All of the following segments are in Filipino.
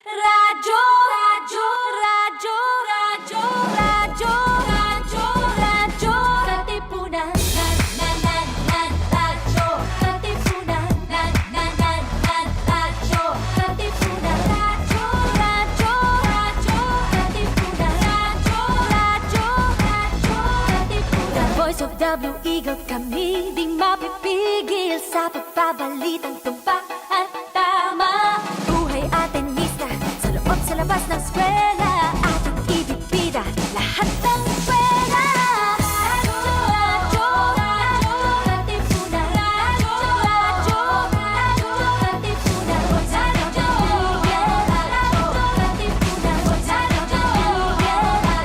Radyo, radyo, radyo, radyo, radyo, radyo, radyo, katipunan. Radyo, katipunan. Radyo, katipunan. Radyo, radyo, radyo, katipunan. Radyo, katipunan. Voice of the Eagle, kami di mapipigil sa pagbabalitang tumpak at tama. Buhay atin sa labas ng eskwela, ating ibibida lahat ng eskwela. Radyo, radyo, radyo, katipunan. Radyo, radyo, radyo, katipunan. Radyo, katipunan.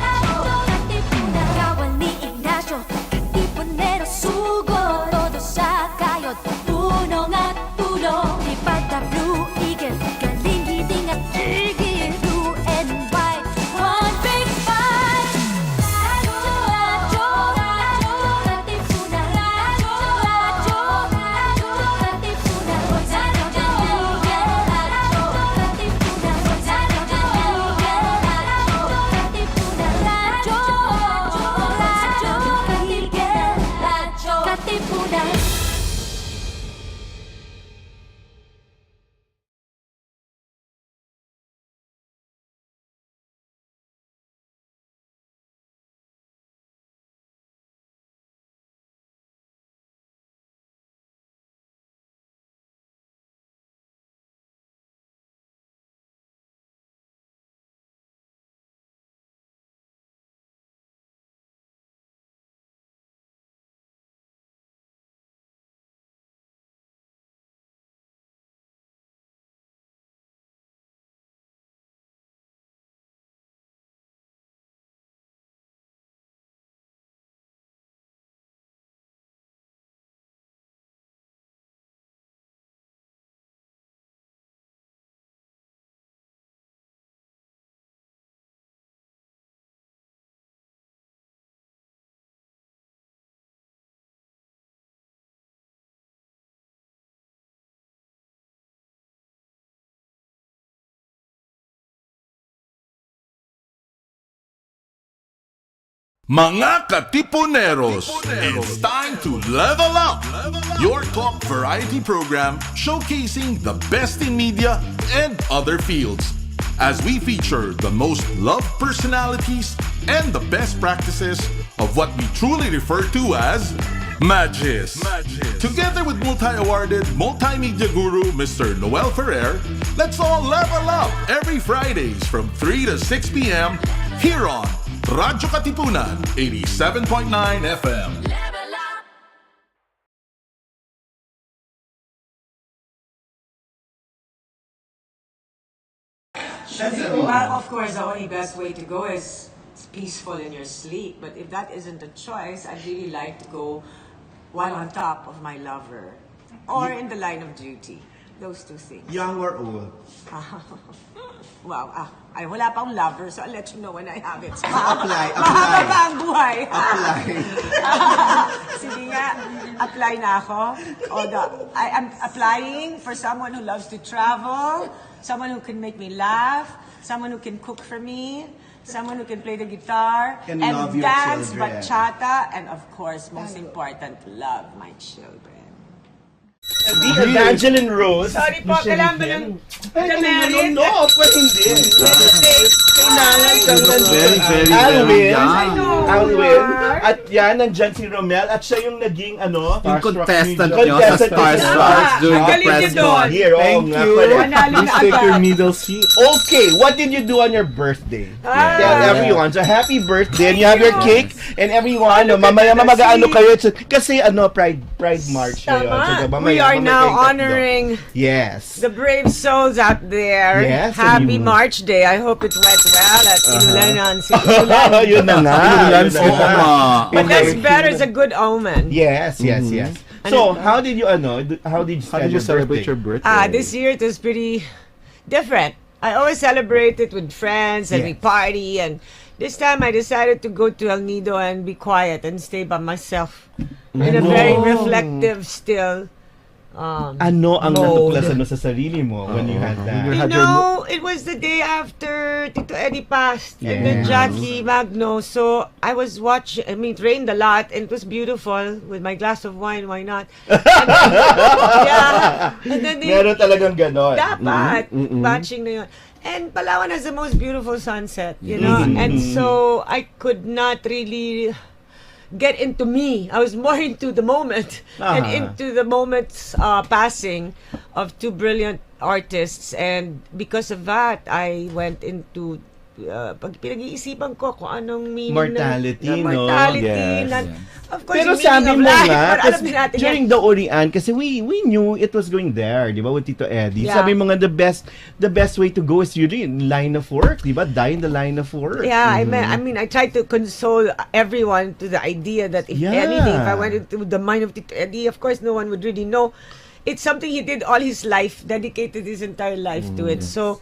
Radyo, katipunan. Kawal ni Ignacio, katipunero sugo. Todo sa kayod, tunong at tulong. Lipad na Blue Eagle, galing giting at tigil. Mga katipuneros, it's time to level up! Your talk variety program showcasing the best in media and other fields. As we feature the most loved personalities and the best practices of what we truly refer to as Magis. Together with multi-awarded multimedia guru Mr. Noel Ferrer, let's all level up every Fridays from 3 to 6 p.m. here on radyo-katipunan 87.9 FM. Level up! Well, of course, the only best way to go is peaceful in your sleep. But if that isn't a choice, I'd really like to go while on top of my lover or in the line of duty. Those two things. Young or old? Wow, ay wala pang lover, so I'll let you know when I have it. Apply. Mahaba pa ang buhay. Apply. Sige nga, apply na ako. I am applying for someone who loves to travel, someone who can make me laugh, someone who can cook for me, someone who can play the guitar, And love your dance children. bachata, and of course, most important, love my children. The Magdalene Rose. Sorry po, kailangan ba ng No, pa hindi. Kailangan kang Very, very Alwin. young. Alwin. At yan, nandyan si Romel. At siya yung naging, Yung contestant Media. nyo sa Starstruck during the Galing press niyo doon. con. Here, Thank nga you. pala. Manalo na Please take your agad. middle seat. Okay, what did you do on your birthday? Ah. Tell everyone. So, happy birthday. And you have your you. cake. And everyone, mamaya mag-ano kayo. Kasi, Pride March ngayon. So, Tama. mamaya, We are mamaya now kayong tatlo. honoring Yes. the brave souls out there. Yes, Happy and you- March Day. I hope it went well at Inulanan Yun na nga. Inulan Yun na po, nga. ma. But that's better. It's a good omen. Yes. So, how did you How did you celebrate your birthday? This year it was pretty different. I always celebrate it with friends and we Yes. party, and this time I decided to go to El Nido and be quiet and stay by myself in a very reflective, still Ano ang mode. natuklasan mo sa sarili mo when you had that? You know, it was the day after Tito Eddie passed and then Jackie Magno. So I was watching, it rained a lot and it was beautiful with my glass of wine, why not? And then, and then Meron talagang ganon. dapat, watching na yun. And Palawan has the most beautiful sunset, you know? And so I could not really get into me. I was more into the moment and into the moment's passing of two brilliant artists, and because of that I went into pag pinag-iisipan ko kung anong meaning Mortality, ng no? mortality. Yes. Of course, Pero yung meaning sabi of mo life, nga, pero alam din natin during yan. the Orian, kasi we knew it was going there, di ba, with Tito Eddie. Yeah. Sabi mo nga, the best way to go is really in line of work, di ba? Die in the line of work. Yeah, I mean, I tried to console everyone to the idea that if anything, if I went into the mind of Tito Eddie, of course, no one would really know. It's something he did all his life, dedicated his entire life to it. So,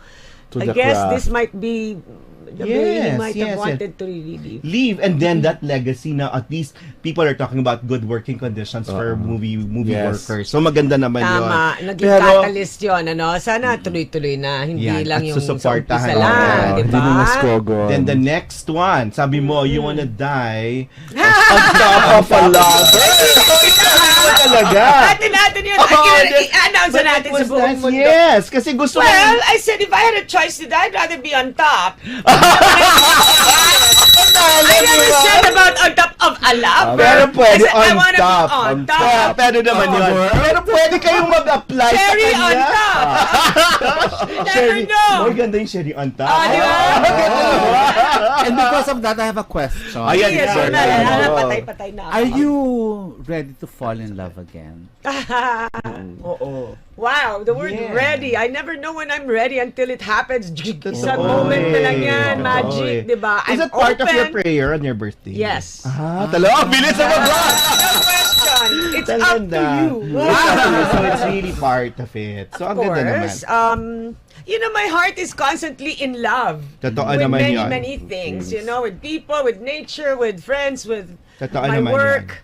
To I the guess craft. this might be the way he might have wanted to really leave, and then that legacy na at least people are talking about good working conditions for movie Yes. workers. So maganda naman yun. Tama, naging catalyst yun, ano? Sana tuloy-tuloy na, hindi Yan, lang at yung sa susuportahan. umpisa lang, Oo, di Hindi ba? na naskogon. Then the next one, sabi mo, you wanna die on top of a lover. Ito talaga. Natin yun. I-announce But natin it was sa buong that, mundo. yes, kasi gusto Well, I said if I had a choice to die, I'd rather be on top. I never said about on top of a lover. Pero pwede I said, I on wanna top. be on top. Pwede naman yun. Pero pwede kayong mag-apply sa Cherie kanya. on top. Never Cherie. know. More ganda yung Cherie on top. Ah, di ba? And because of that, I have a question. Ayan, Yes, sir. patay-patay na ako. Are you ready to fall in love again? Oo. Wow, the word Yeah. ready. I never know when I'm ready until it happens. Sa Totoo moment na lang eh. yan, Totoo magic, eh. di ba? Is I'm it part open. of your prayer on your birthday? Yes. Talaga? Bilis na ba? No question. It's up to you. So it's really part of it. So Of ang ganda naman. course, you know, my heart is constantly in love. Totoo with naman many, yun. many things, you know, with people, with nature, with friends, with Totoo my naman work.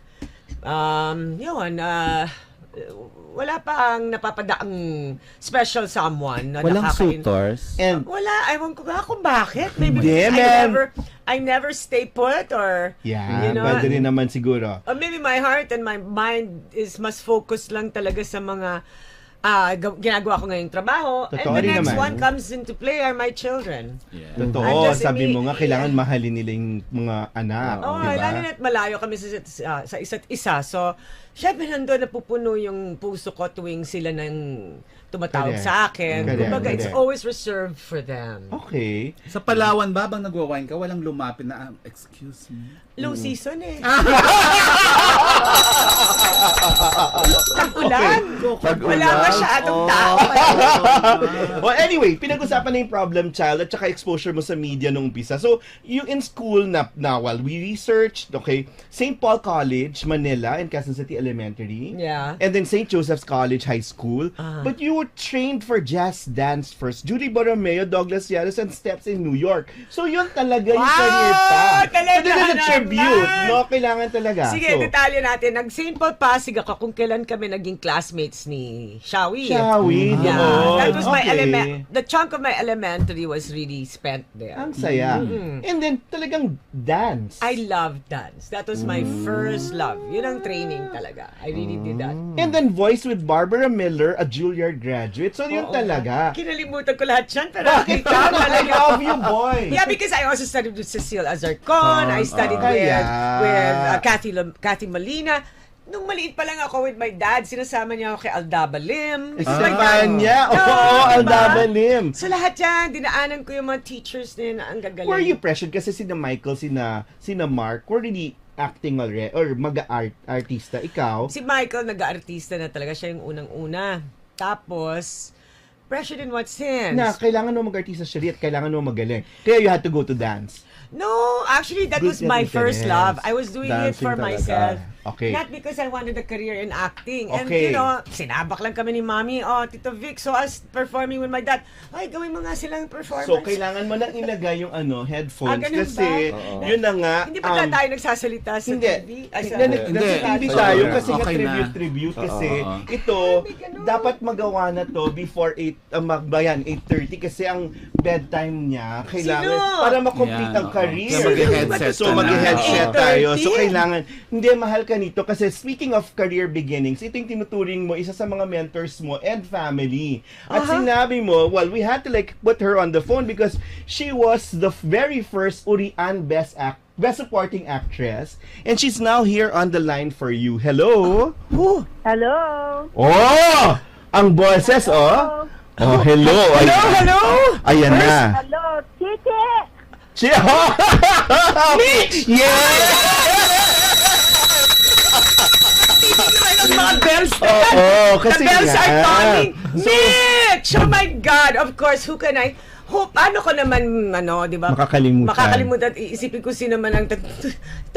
Wala pa ang napapadaang special someone na Walang nakakain. suitors? And Wala, ewan ko nga kung bakit. Maybe Hindi, because man. I never stay put, or yeah, you know, pwede rin naman siguro. or maybe my heart and my mind is mas focused lang talaga sa mga ginagawa ko ngayong trabaho. Totoo And the rin next naman. one comes into play are my children. I'm Totoo, just sabi mo nga, yeah. kailangan mahalin nila yung mga anak, Oh, di ba? lalo na't malayo kami sa isa't isa. So, syempre nandun napupuno yung puso ko tuwing sila nang tumatawag Correct. sa akin. Correct, Kumbaga, it's correct. always reserved for them. Okay. Sa Palawan ba, bang nagwa-wine ka, walang lumapit na, excuse me? Low season eh. Tag-ulan. Wala masyadong tao. Well, anyway, pinag-usapan na yung problem child at saka exposure mo sa media nung umpisa. So, yung in school na while we researched, okay, St. Paul College, Manila, and Quezon City Elementary. Yeah. And then St. Joseph's College High School. But you were trained for jazz dance first. Judy Borromeo, Douglas Yaros, and Steps in New York. So, yun talaga yung Wow! career path. Talaga So, this is a tribute. naman! No, kailangan talaga. Sige, So, detalye natin. Nag-St. Paul Pasig ako kung kailan kami naging classmates ni Shawi. Shawi, Yeah, doon. that was my Okay. the chunk of my elementary was really spent there. Ang saya. And then, talagang dance. I love dance. That was my first love. Yun ang training talaga. I really did that. And then voice with Barbara Miller, a Juilliard graduate. So yun Oo. talaga. Kinalimutan ko lahat yan, pero Bakit ikaw I talaga. love you, boy. Yeah, because I also studied with Cecile Azarcon. I studied with Cathy Molina. Nung maliit pa lang ako with my dad, sinasama niya ako kay Aldaba Lim. It's like Kanya. Oo, diba? Aldaba Lim. So lahat yan, dinaanan ko yung mga teachers na yun na ang gagaling. Were you pressured? Kasi sina Michael, sina Mark, were really acting already, or mag-artista. Ikaw? Si Michael, nag-aartista na talaga. Siya yung unang-una. Tapos, pressured in what sense? Na kailangan mo mag-artista siya at kailangan mo magaling. Kaya you had to go to dance. No, actually, that Good was my ka first rin. love. I was doing it Dancing for talaga. myself. Okay. Not because I wanted a career in acting. And Okay. sinabak lang kami ni Mami, Tito Vic, so I was performing with my dad. Ay, gawin mo nga silang performance. So, kailangan mo nang ilagay yung headphones ganun kasi ba? yun na nga. Hindi ba tayo nagsasalita sa Hindi. TV? Ay, sa Hindi Oo, tayo kasi nga okay na. tribute kasi Oo. ito dapat magawa na to before 8:30 kasi ang bedtime niya kailangan Sino? para ma-complete Yan, ang oo. career. Kaya mag-headset So ka na. mag-headset 8:30? tayo. So kailangan hindi mahal ka nito kasi speaking of career beginnings, ito yung tinuturing mo isa sa mga mentors mo and family. At sinabi mo, well, we had to like put her on the phone because she was the very first Urian Best Supporting Actress, and she's now here on the line for you. Hello. Hello. Oh, ang boses oh. Oh, hello. Hello! Ayan na. Hello, Titi. Mitch! Yeah! Ang mga bells na yan. Oo, kasi The bells are nga. calling. Mitch! Oh my God! Of course, who can I... paano ko naman, di ba? Makakalimutan. Iisipin ko sino man ang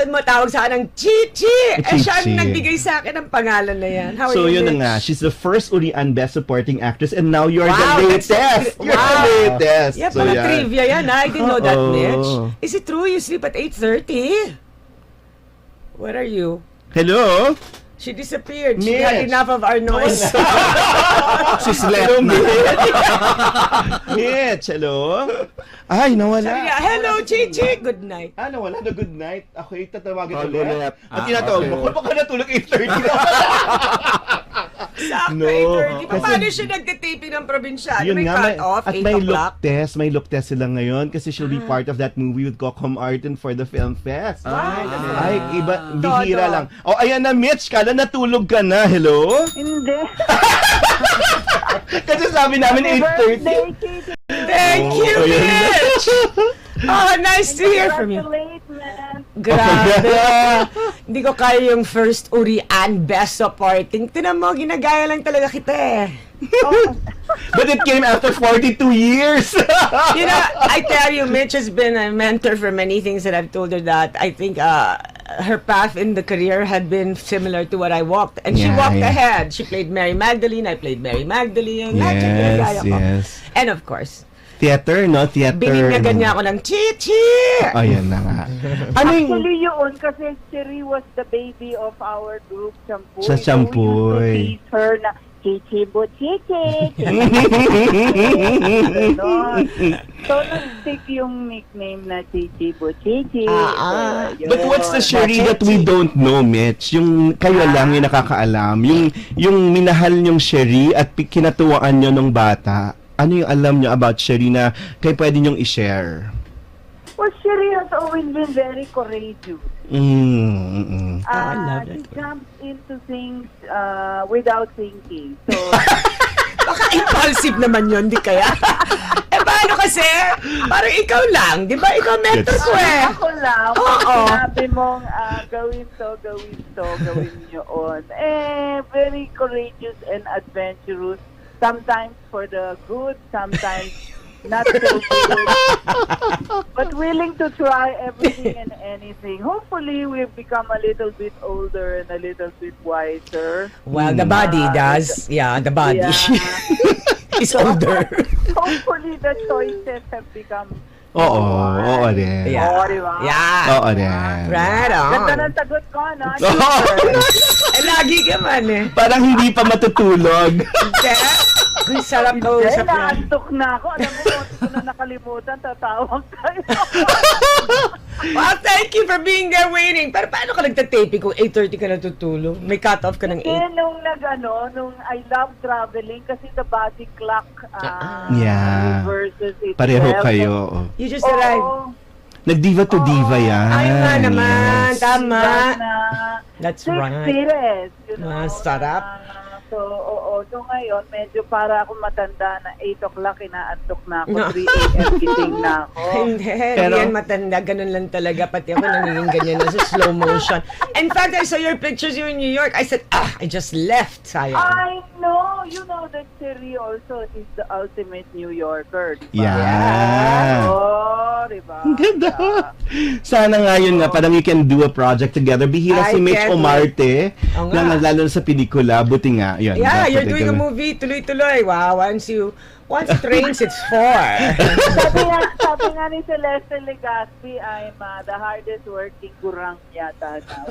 matawag sa akin ng Chichi! Siya ang Chichi. nagbigay sa akin ng pangalan na yan. How are So you, yun na Mitch? nga, she's the first Urian Best Supporting Actress and now you're Wow, the that's latest. You're wow. the latest. Yeah, So, para yan. trivia yan. I didn't know that, Oo. Mitch. Is it true you sleep at 8:30? Where are you? Hello? She disappeared. She Mitch. had enough of our noise. She's left na. Mitch, hello? Ay, nawala. Hello, Chichi! Good night. Nawala na good night. Ako yung tatawagin Oh, ulit. ulit. At tinatawag okay. mo, kung baka natulog 8:30 na. Sakto, No, 8:30. kasi- Paano siya nagtitaping ng probinsyano? Yun May nga, cut-off, at 8 may o'clock? look test sila ngayon kasi she'll be part of that movie with Coco Martin for the film fest. Ay, iba, bihira Todo. lang. Oh, ayan na Mitch, kala natulog ka na. Hello? Hindi. Kasi sabi namin 8:30. Birthday, Titi. Thank you, Oh, yun. Mitch! Oh, nice to hear from you. Congratulations, man. Grabe. Hindi ko kaya yung first Urian Best Supporting. Tinan mo, ginagaya lang talaga kita eh. But it came after 42 years. You know, I tell you, Mitch has been a mentor for many things that I've told her that I think her path in the career had been similar to what I walked. And she Yeah, walked yeah. ahead. She played Mary Magdalene, I played Mary Magdalene. Lahat yung ginagaya ko. yes. And of course, Theater, no? Theater. binibigyan niya ako ng Chichi! Ayan na nga. Ano yung... Actually, yun, kasi Cherie was the baby of our group, Champuy. Sa Champuy. So, we used to tease her na, Chichi bo Chichi. So, nag-stick yung nickname na Chichi bo Chichi. But what's the Cherie that we don't know, Mitch? Yung kayo lang yung nakakaalam. Yung minahal niyong Cherie at kinatuwaan niyo nung bata. Ano yung alam niyo about Cherie na kayo pwede niyong i-share? Well, Cherie has always been very courageous. Mm-mm. I love She that. jumps into things without thinking. So, Baka impulsive naman yun, di kaya? Paano kasi? Parang ikaw lang, di ba? Ikaw mentor ko eh. ako lang, Oo. sinabi mong gawin to, gawin yun. Very courageous and adventurous. Sometimes for the good, sometimes not so good. But willing to try everything and anything. Hopefully, we've become a little bit older and a little bit wiser. Well, the body does. Yeah, the body Yeah. is older. Hopefully, the choices have become Oo din. Yeah. Oo, di ba? Yeah. Oo din. Right Ganda on. ng sagot ko, no? Lagi ka man eh. Parang hindi pa matutulog. Kaya, ang sarap Hindi, kausap yan. naantok na ako. Alam mo, hindi ko na nakalimutan, tatawag tayo. Well, thank you for being there waiting. Pero paano ka nagtataping kung 8:30 ka natutulog? May cut-off ka ng 8. Kasi nung I love traveling kasi the body clock Yeah. reverses itself. Pareho kayo. You just arrived. Oo. Nag-diva to diva yan. Ay nga naman. Yes. Tama. Na, That's 6 right. series, you know. Masarap. So, So ngayon, medyo para ako matanda na 8 o'clock, inaantok na ako. No. 3 a.m. gising na ako. Hindi, Pero- hindi yan matanda. Ganun lang talaga. Pati ako nangingin ganyan na sa slow motion. In fact, I saw your pictures you in New York. I said, I just left. Sayang. I know. You know that Cherie also is the ultimate New Yorker, diba? Yeah. Oh, diba? ganda. Sana nga yun nga, parang you can do a project together. Bihira I si Mitch can't Omarte, Oo nga. lalo na sa pelikula. Buti nga, yun. Yeah, dapat you're doing a gawin. movie, tuloy-tuloy. Wow, once it rains, it's 4. sabi nga ni Celeste Legazpi, I'm the hardest working gurang yata now.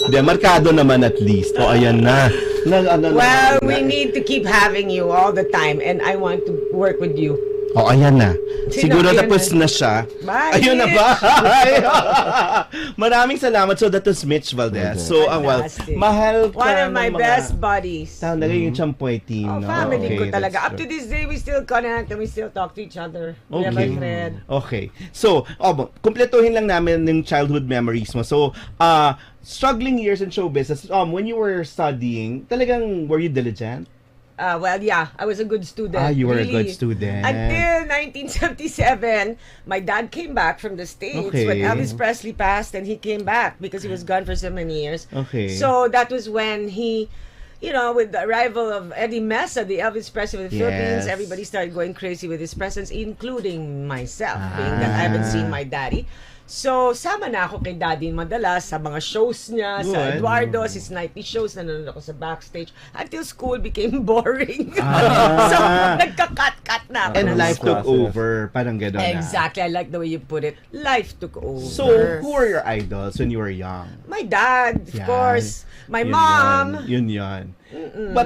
Hindi, markado naman at least. O, ayan na. Well, we need to keep having you all the time, and I want to work with you. O, ayan na. Sino? Siguro Ayan tapos na. na siya. Bye, Ayun na Mitch. ba? Maraming salamat. So, that was Mitch Valdez. So, Fantastic. mahal ka One of my ng mga- best buddies. Talaga yung champoy team, Oh, no? family ko Okay, talaga. that's Up to true. this day, we still connect and we still talk to each other. We have a thread. Okay. So, kumpletuhin lang namin yung childhood memories mo. So, struggling years in show business, when you were studying, talagang, were you diligent? Well, yeah, I was a good student. You were a really. good student. Until 1977, my dad came back from the States Okay. when Elvis Presley passed, and he came back because he was gone for so many years. Okay. So that was when he, with the arrival of Eddie Mesa, the Elvis Presley of the Philippines, Yes. everybody started going crazy with his presence, including myself, being that I haven't seen my daddy. So, sama na ako kay Daddy madalas sa mga shows niya, sa Good. Eduardo's, his nightly shows, nanonood ako sa backstage, until school became boring. So, nagka-cut-cut na ako. And ng life school. took over. Parang gano'n na. Exactly, I like the way you put it. Life took over. So, who were your idols when you were young? My dad, of Yan. course. My Yun mom. Yun.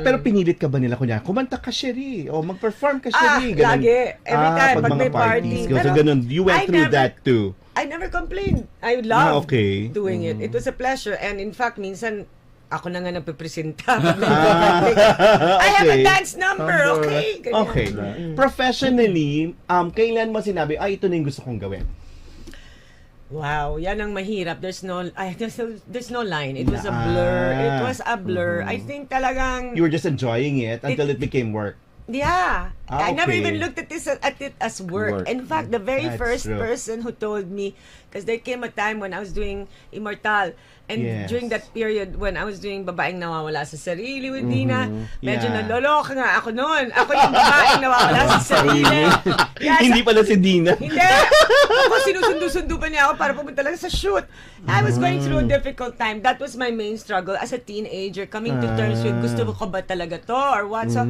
Pero pinilit ka ba nila kunya? Kumanta ka, Cherie. O mag-perform ka, Cherie. Ganun. Lagi. Every time, pag mga may party. parties. So, ganun. You went through that too. I never complained. I loved Okay. doing it. It was a pleasure. And in fact, minsan, ako na nga nagpipresenta. I have a Okay. dance number, okay? Ganyan. Okay. Professionally, kailan mo sinabi, ito na yung gusto kong gawin? Wow, yan ang mahirap. There's no line. It was a blur. It was a blur. I think talagang You were just enjoying it until it became work. yeah. I never Okay. even looked at it as work. Work. In fact, the very That's first true. person who told me, because there came a time when I was doing Immortal, and Yes. during that period when I was doing Babaeng Nawawala sa Sarili with Dina, medyo Yeah. naloloka nga ako noon. Ako yung babaeng nawawala sa sarili. Yeah, Hindi pala si Dina. Hindi! Ako, sinusundo-sundo pa niya ako para pumunta lang sa shoot. I was going through a difficult time. That was my main struggle as a teenager, coming to terms with, gusto ko ba talaga to or what? So,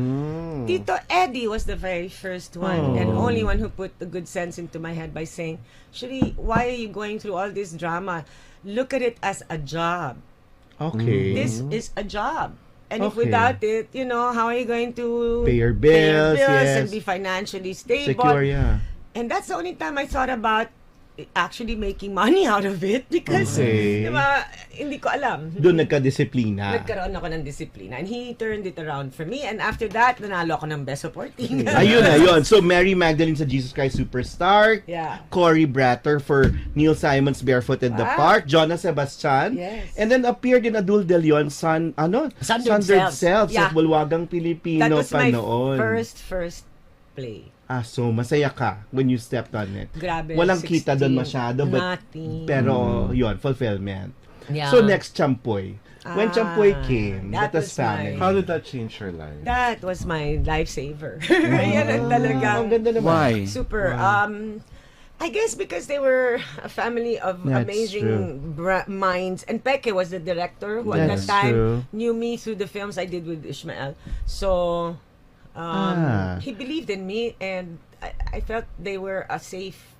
Tito Eddie was the very first one and only one who put the good sense into my head by saying, Cherie, why are you going through all this drama? Look at it as a job. Okay. This is a job. And if Okay. without it, how are you going to Pay your bills, yes. and be financially stable? Secure, yeah. And that's the only time I thought about actually making money out of it because, Okay. hindi ko alam. Doon nagka-disiplina. Nagkaroon ako ng disiplina. And he turned it around for me. And after that, nanalo ako ng Best Supporting. Ayun. So, Mary Magdalene sa Jesus Christ Superstar. Yeah. Cory Bratter for Neil Simon's Barefoot in the Ah. Park. Jonas Sebastian. Yes. And then appeared in Adul De Leon, Sundered Selves. Selves. Yeah. Sa Bulwagang Pilipino That was pa my noon. first play. So masaya ka when you stepped on it. Grabe. Walang 16. kita doon masyado, but Nothing. pero yun, fulfillment. Yeah. So next, Champoy. When Champoy came, that that was was my- family. How did that change your life? That was my lifesaver. Yan ang talagang Ang ganda naman. Why? super. I guess because they were a family of That's amazing minds. And Peke was the director who at that That's time true. knew me through the films I did with Ishmael. So he believed in me, and I felt they were a safe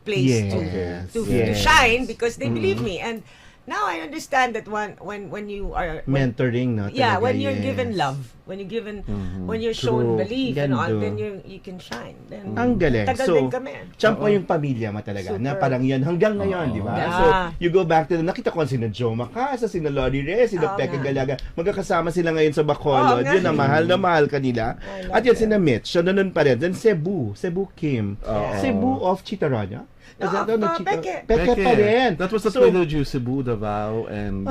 place Yes. to Yes. shine because they believed me. And now I understand that when you are Mentoring, no? yeah, Talaga, when you're yes. given love, when you're given, when you're shown True. belief and all, Gando. then you can shine. Then, Ang galing. tagal So, din kami. Champoy yung pamilya mo talaga. Na Super. parang yan hanggang ngayon, di ba? Yeah. So, you go back to nakita ko sino Joe Macasa, sino Lori Reyes, sino Oo Peke nga. Galaga. Magkakasama sila ngayon sa Bacolod. Oo nga. Yun na mahal kanila. I At love yan it. sina Mitch. Siya na nun pa rin. Then Cebu Kim. Oo. Cebu of Chitaronya? No, Peke. Peke pa rin. That was the So, trilogy, Cebu, Davao, and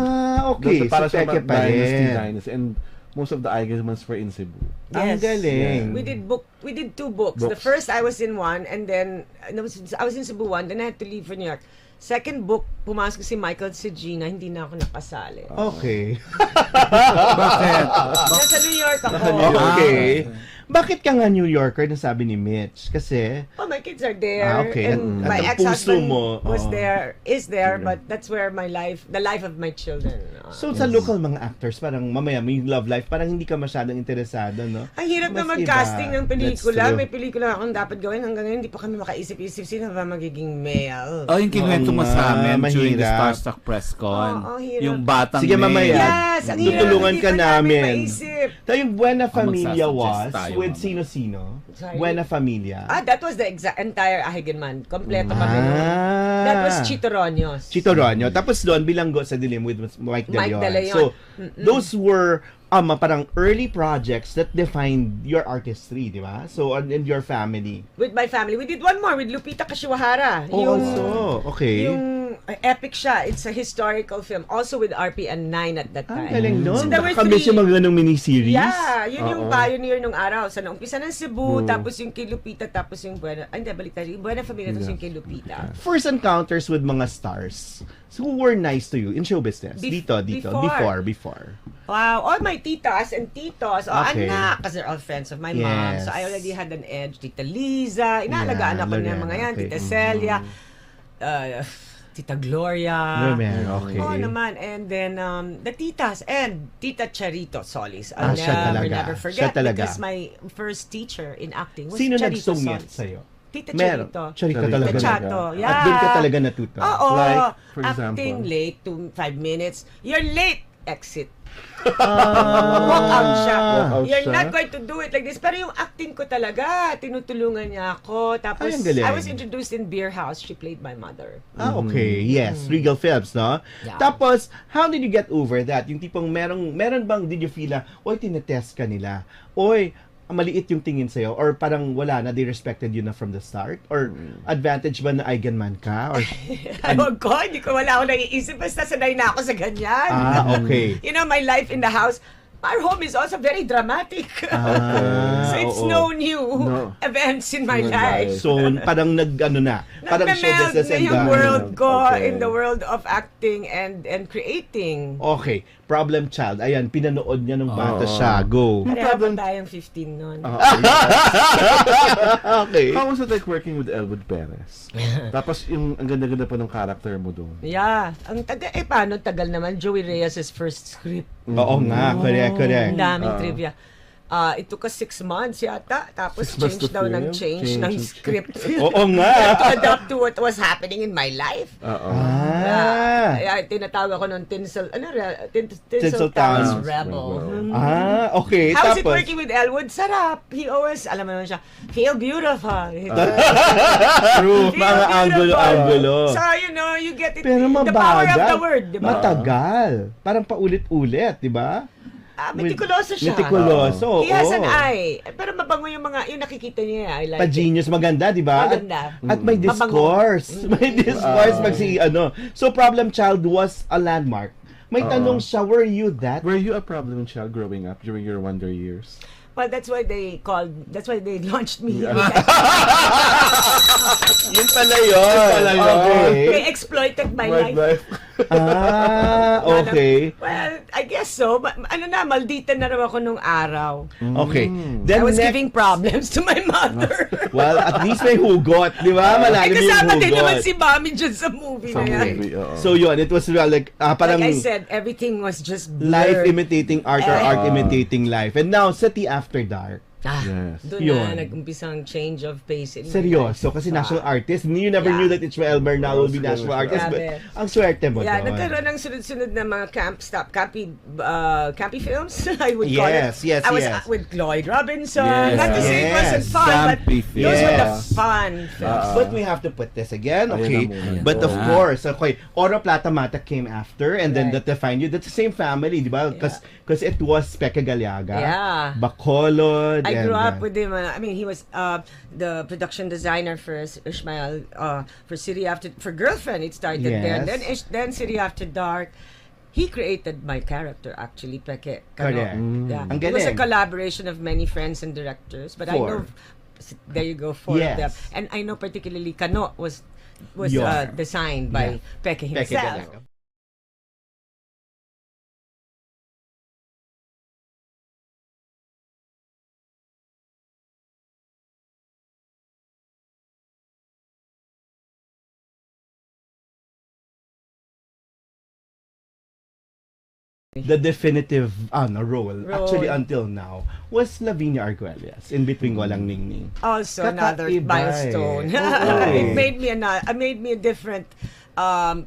okay. para So, sa Peke pa rin. Dynasty, and most of the arguments were in Cebu. Ang Yes. galing. We did two books. The first I was in one, and then I was in Cebu one, then I had to leave for New York. Second book, pumasok si Michael at si Gina, hindi na ako nakasali. Okay. Bakit? Nasa New York ako. Okay. Bakit ka nga New Yorker na sabi ni Mitch? Kasi, Oh, my kids are there. Okay. And At my ang puso ex-husband mo, was oo. is there, but that's where the life of my children. so sa local mga actors, parang mamaya may love life, parang hindi ka masyadong interesado, no? Ang hirap na Mas mag-casting iba. ng pelikula. That's true. May pelikula akong dapat gawin. Hanggang ngayon, hindi pa kami makaisip-isip sino ba magiging male. Oh, yung kinuwento mo Oo sa amin nga, during the mahirap. Starstruck press con. Oo, hirap. Yung batang Sige, mamaya. Yes, ang hirap. Tutulungan Hindi ka pa namin. maisip. Tayo yung Buena Familia magsasuggest was tayo, with mama. sino-sino? Sorry? Buena Familia. That was the entire Ahiganman. Kompleto kami nun. That was Chito Roños. Chito Ronyo. Tapos doon, Bilanggo sa Dilim with Mike De Mike De Leon. Leon. So, those were parang early projects that defined your artistry, di ba? So, and your family. With my family. We did one more with Lupita Kashiwahara. Oh, also. Okay. Yung epic siya. It's a historical film. Also with RPN 9 at that time. Ang galing nun. So there were Kami three. siya mga ganong miniseries. Yeah, yun yung Oo. pioneer nung araw. Sa umpisa ng Cebu, tapos yung kay Lupita, tapos yung hindi, balik tayo. Yung Buena Familia, tapos yung kay Lupita. First encounters with mga stars who were nice to you in show business. Before. Wow, all my titas and titos, Okay. anak, kasi they're all friends of my mom. Yes. So I already had an edge. Tita Liza, inaalagaan Yeah, ako niya Lorena, mga yan. okay. Tita Celia, Tita Gloria. Okay. Oo naman. And then, the titas and Tita Charito Solis. I'll Siya never, talaga. never Siya forget talaga. because my first teacher in acting was Sino Charito nagsungit Solis. sa'yo? Tita Meron. Charito. Charito Charito. talaga. Tita Chato. Yeah. At doon ka talaga natuto. Oo. Like, for acting example? late to 5 minutes. You're late. Exit. Walk out siya. Walk out You're siya? not going to do it like this. Pero yung acting ko talaga, tinutulungan niya ako. Tapos, Ay, ang galing. I was introduced in Beer House. She played my mother. Okay. Yes. Regal Films, no? Yeah. Tapos, how did you get over that? Yung tipong meron bang, did you feel na, oy, tinetest ka nila? Oy, maliit yung tingin sa'yo? Or parang wala na, they respected you na from the start? Or advantage ba na Eigenman ka? Or, Ewan ko, wala ako naiisip. Basta sanay na ako sa ganyan. okay. You know, my life in the house, our home is also very dramatic. So it's oo. no new No. events in my My life. So, parang parang show Nagme-meld business na and yung world ko Okay. in the world of acting and creating. Okay. Problem Child. Ayan, pinanood niya nung bata Oo. siya. Go. Pareho pa tayong 15 nun. Okay. How was it like working with Elwood Perez? Tapos yung ang ganda-ganda pa ng character mo doon. Yeah. Paano tagal naman? Joey Reyes' first script. Oo nga. Correct. Ang daming trivia. It took us 6 months yata. Tapos 6 months change to daw ng film? change Change ng ng script. Oo nga. To adapt to what was happening in my life. Oo. Tinatawag ko nung Tinsel Tinsel Town's Towns Rebel. Okay. How is it Tapos, working with Elwood? Sarap. He always, alam mo naman siya, feel beautiful. true. Feel Mga beautiful. angulo-angulo. So, you know, you get it. Pero the power of mabagal. the word, di ba? Matagal. Parang paulit-ulit, di ba? Metikuloso siya. Metikuloso. He has oo. an eye. Pero mabango yung nakikita niya. I like it. Pa-genius, maganda, di ba? Maganda. At may discourse. May discourse pag si ano. So, Problem Child was a landmark. May tanong siya, were you that? Were you a problem child growing up during your wonder years? Well, that's why they launched me. Yun pala yun. Okay. They exploited my life. Okay. Well, I guess so. But, maldita na raw ako nung araw. Okay. I Then was next, giving problems to my mother. well, at least may hugot, di ba? Malalim yung Kasama din naman hugot. si Mami dyan sa movie Sa na yan. movie, oo. So yun, it was like, parang Like I said, everything was just life blurred. imitating art or art imitating life. And now, City After Dark. Yes. Doon Yun. na nag-umpisang change of pace in my life. Seryoso, kasi national artist. You never Yeah. knew that Israel Bernal will be national artist. But Grabe. ang swerte mo Yeah, doon. nagkaroon ng sunod-sunod na mga campy films, I would call it. Yes, I was yes. with Lloyd Robinson. Yes. Not to say it wasn't Yes. fun, but Campy those were the films. fun films. But we have to put this again, Ayun okay? na muna. But of course, okay, Oro Plata Mata came after, and then Right. that defined you. That's the same family, di ba? Because it was Peke Galiaga, Yeah. Bacolod, I grew and, up with him. I mean, he was the production designer for Ishmael, for City After, for Girlfriend. It started there. And Yes. then City After Dark. He created my character actually, Peke. Kano. Correct. Yeah. Ang It was a galing. collaboration of many friends and directors. But I know, there you go, 4 of them. Yes. And I know particularly Kano was Your- designed by Peke Peke himself. Galiaga. the definitive role, actually until now, was Lavinia Arguelles in Between Walang Ningning. Also another Kakaiba milestone. eh. It made me a different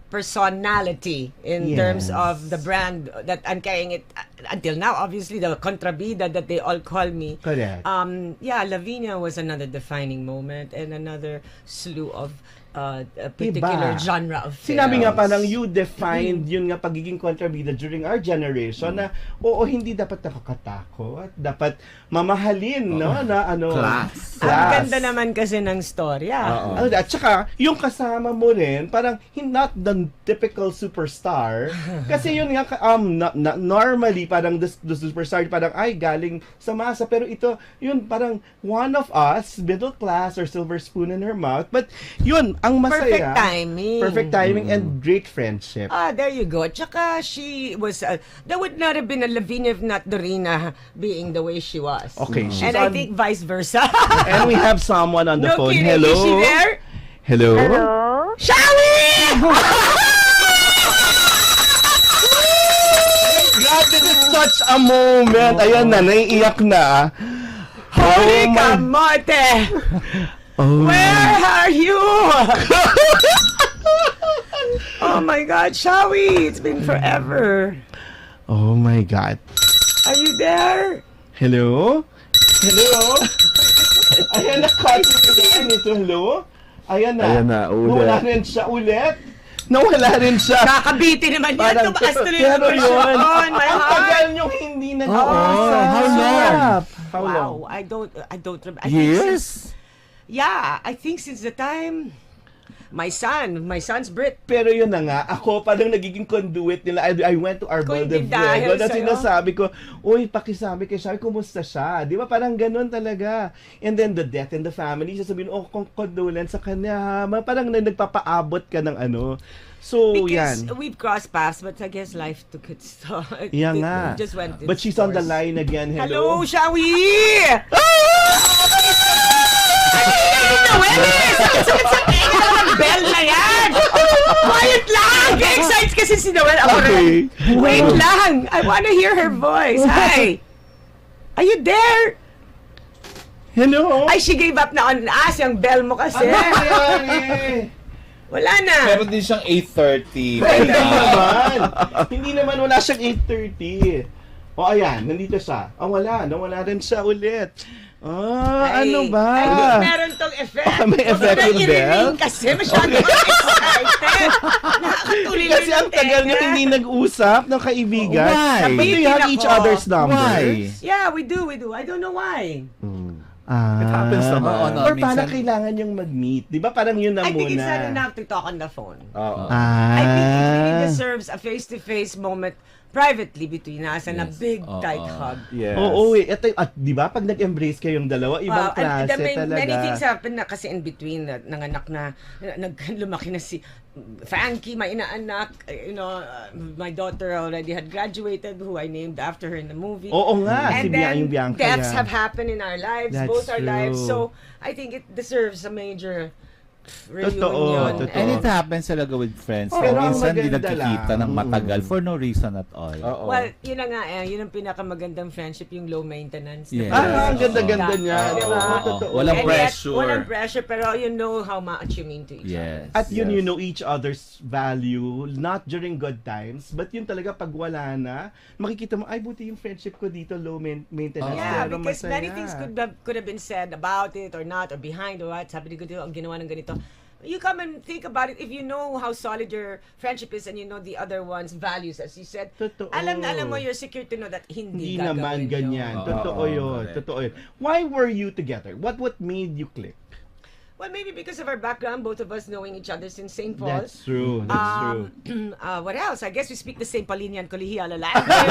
personality in Yes. terms of the brand that I'm carrying it until now. Obviously, the contrabida that they all call me. Correct. Lavinia was another defining moment and another slew of a particular genre of films. Sinabi nga parang you defined yun nga pagiging kontrabida during our generation na hindi dapat nakakatakot, dapat mamahalin, no? Na Class. Ang ganda naman kasi ng storya. At saka, yung kasama mo rin, parang not the typical superstar. Kasi yun nga, normally, parang the superstar, parang galing sa masa. Pero ito, yun, parang one of us, middle class or silver spoon in her mouth. But yun, ang masaya. Perfect timing. And great friendship. There you go. Tsaka she was, there would not have been a Lavinia if not Dorina being the way she was. Okay, she's And I think vice versa. And we have someone on the No phone. kidding. Hello? Is she there? Hello? Hello? Shawi! God, this is such a moment. Ayan na, naiiyak na. Holy my- kamote! Oh. Where are you? Oh my God, Shawi! It's been forever. Oh my God. Are you there? Hello? Hello? Ayan na, cut ito. Hello? Ayan na. Ayan na, ulit. Nawala rin siya ulit. Nawala rin siya. Kakabiti naman yan. Parang- Tumaas tuloy pero ang yun, on my ang heart. tagal niyong hindi how nag-uusap. How Wow, long? I don't remember. I think Years? I think since the time my son's Brit. Pero yun na nga, ako parang nagiging conduit nila. I went to Arbol de Kung hindi dahil Viego na sa'yo. sinasabi ko, uy, pakisabi kay Shari, kumusta siya? Di ba? Parang ganun talaga. And then the death in the family, sasabihin, condolence sa kanya, ha? Parang nagpapaabot ka ng ano. So, Because yan. we've crossed paths, but I guess life took its toll. Yan It nga. just went But its she's on the course. line again. Hello, Hello? Shawi! Bell na yan! Quiet lang! Excited kasi si Noel. Ako rin. Wait lang! I wanna hear her voice. Hi! Are you there? Hello? Ay, she gave up na on us yung bell mo kasi. Ano nangyari? Wala na. Meron din siyang 8:30. Hindi naman. Hindi naman, wala siyang 8:30. O ayan, nandito siya. Nawala rin siya ulit. Ay, Ano ba? Ay, meron tong effect. May effect yung bell? Kasi masyado excited. Nakakatuloy Kasi ang tagal nyo hindi nag-usap ng kaibigan. Why? But do you have each other's numbers? Why? Yeah, we do. I don't know why. It happens naman. Oo, no, Or parang minsan- kailangan yung mag-meet. Di ba? Parang yun na I think muna. it's not enough to talk on the phone. Oo. I think it really deserves a face-to-face moment privately between us and a big tight hug. Yes. Oo, ito, at di ba? Pag nag-embrace kayong dalawa, ibang klase talaga. Many things happen na kasi in between na nanganak na lumaki na si Frankie, my inaanak, my daughter already had graduated, who I named after her in the movie. Oo nga, And si then yung Bianca deaths yan. have happened in our lives, That's both our lives. true. So I think it deserves a major Totoo. reunion. And it happens talaga with friends. Oh, Kaya pero ang minsan di maganda nagkikita lang. ng matagal for no reason at all. Oo. Well, yun na nga yun ang pinakamagandang friendship, yung low maintenance. Yes. Ang ganda-ganda niya. Diba? Oo, totoo. Walang And yet, pressure. walang pressure, pero you know how much you mean to each other. Yes. At yun, Yes. you know each other's value, not during good times, but yun talaga pag wala na, makikita mo, ay buti yung friendship ko dito, low maintenance. Yeah, pero because masaya. many things could have been said about it or not or behind or what. Sabi ni Gudo, ang ginawa ng ganito. You come and think about it if you know how solid your friendship is and you know the other one's values, as you said. Totoo. Alam mo, you're secure to know that hindi Hindi naman gagawin ganyan. yun. Totoo yun. correct. Totoo yun. Why were you together? What made you click? Well, maybe because of our background, both of us knowing each other since St. Paul. That's true. That's true. What else? I guess we speak the same Palinian Kolehiala language.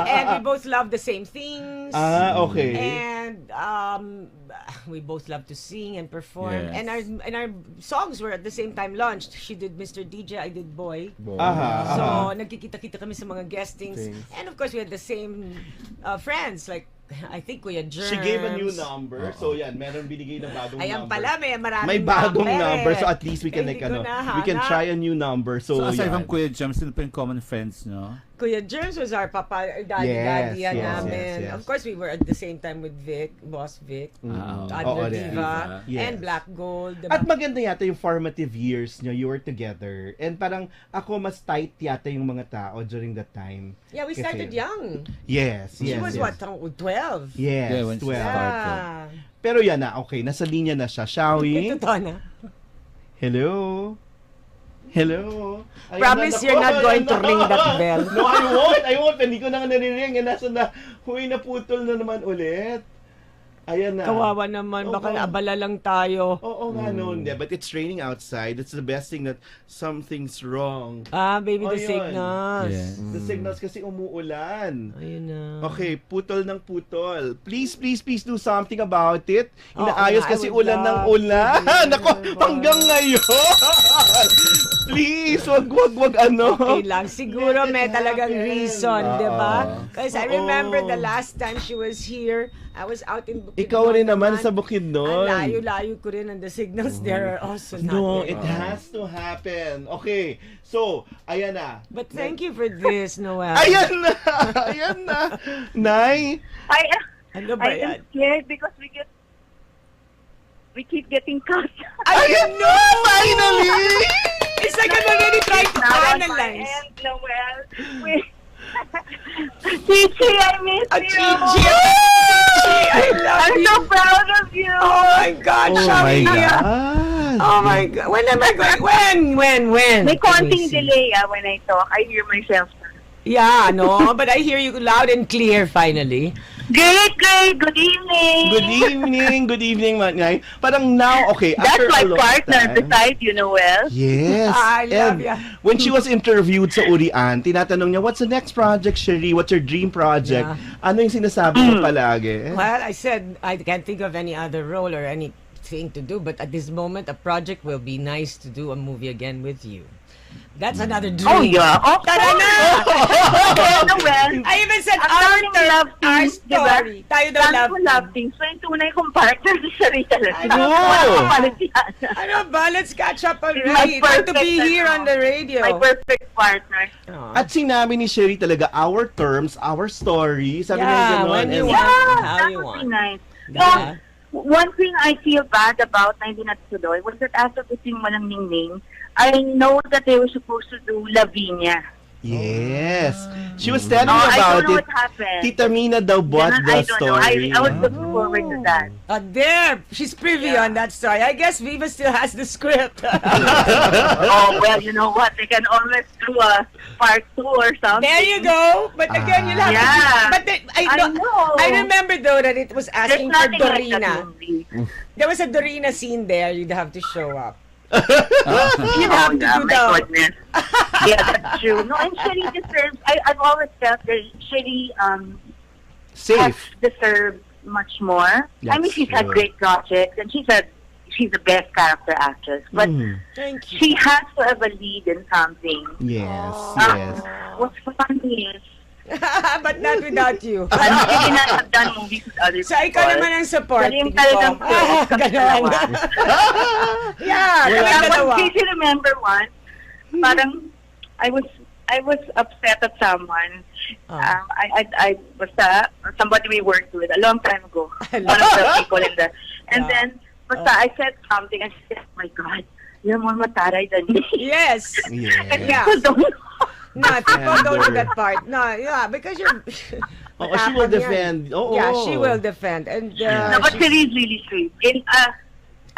And we both love the same things. Okay. And we both love to sing and perform. Yes. And our songs were at the same time launched. She did Mr. DJ, I did Boy. Aha. So nagkikita-kita kami sa mga guestings. And of course, we had the same friends like I think Kuya Germs. She gave a new number. So yan, meron binigay na bagong Ayan number. pala, may maraming May bagong number. eh. So at least we can Hindi like ko we can nahanap. try a new number. So, So aside yan. from Kuya James, sino pa yung common friends, no? Kuya Germs was our daddy Yes, yan yes, namin. yes. Of course, we were at the same time with Vic, Boss Vic, Oo. Adler Oo, Diva, yes. and Black Gold. Diba? At maganda yata yung formative years nyo, you were together. And parang ako mas tight yata yung mga tao during that time. Yeah, we Kasi- started young. Yes, She yes. was yes. what, 12? Yes, Yeah, when she 12. started. Yeah. Pero yan na, okay, nasa linya na siya. Shall we? Totoo na. Hello? Hello? Ayan Promise na, you're not ayan going to na. ring that bell. No, I won't. Hindi ko na nga nariring. Nasa na, huy, naputol na naman ulit. Ayan na. Kawawa naman, baka Oo. abala lang tayo. Oo nga noon. But it's raining outside. It's the best thing that something's wrong. Baby, the Ayun. signals. Yeah. The signals kasi umuulan. Ayun na. Okay, putol ng putol. Please do something about it. Oo Inaayos nga, I kasi would ulan ng love ulan. to do. Nako, hanggang ngayon. Please, wag ano. Okay lang. Siguro Let it may talagang happen. reason, di ba? Oo. Because I remember the last time she was here, I was out in Bukidnon. Ikaw rin naman sa Bukidnon. Ang layo-layo ko rin, and the signals there are also not No, there. it has to happen. Okay, so, ayan na. But thank you for this, Noel. Ayan na! Ayan na! Nay! Ano ba I yan? am scared because we keep getting cut. Ayan na! Finally! It's like I'm already trying to Now on my analyze. end, Noel. Chichi, I miss you. Chichi! I love I'm you. so proud of you. Oh my God, Oh shall my we? God! Oh my God. When am I going? When? May konting Let me see. delay when I talk. I hear myself. Yeah, no, but I hear you loud and clear finally. Great. Good evening. Good evening, Nay. Parang now, okay, That's after my a long partner time, beside you, Noel. Yes. I love and ya. when she was interviewed sa Urian, tinatanong niya, what's the next project, Cherie? What's your dream project? Yeah. Ano yung sinasabi mo palagi? Well, I said I can't think of any other role or anything to do, but at this moment, a project will be nice to do a movie again with you. That's another dream. Oh, yeah. Oh, Tara na! Noel. I even said Ang our daming love our teams, diba? story. Tayo daw Dami love ko love teams. So, yung tunay kong partner si Cherie talaga. I know. Walang kapalit yan. Ano ba? Let's catch up My already. Good to be perfect, here on the radio. My perfect partner. At sinabi ni Cherie talaga, our terms, our story. Sabi niya Yeah, gano'n. when you And- want. Yeah, How that you would want. be nice. Yeah. So, one thing I feel bad about na hindi natuloy was that after putting Walang Ningning, I know that they were supposed to do Lavinia. Yes. She was telling me I about don't know it. what happened. Tita Mina daw bought Ganun, the I don't know. story. I was looking forward to that. There, she's privy Yeah. on that story. I guess Viva still has the script. Oh, well, you know what? They can always do a part 2 or something. There you go. But again, you'll have Yeah. to. But I know. I remember though that it was There's asking for nothing like that Dorina. movie. There was a Dorina scene there. You'd have to show up. You have to do my that. goodness. Yeah, that's true. No, and Cherie deserves, I've always felt that Cherie has Safe. deserved much more. I mean, That's she's had true. great projects, and she's the best character actress. But Thank you. she has to have a lead in something. Yes, Oh. yes. What's funny is, But not without you. I'm really not have done movies with other So, ikaw people. naman ang supporting Galing talagang ko. close kami Ganon. dalawa. Yeah, kami dalawa. If you remember one, parang I was upset at someone. Oh. I was somebody we worked with a long time ago. One of the people in the, and Yeah. then I said something and she said, "Oh my God, you're more mataray than me." Yes. Yes. And Yeah. people don't know. No, people don't do Tender. that part. No, yeah, because you're... Oh, she will defend. Oo. Yeah, she will defend. And No, but Cherie is really sweet. And,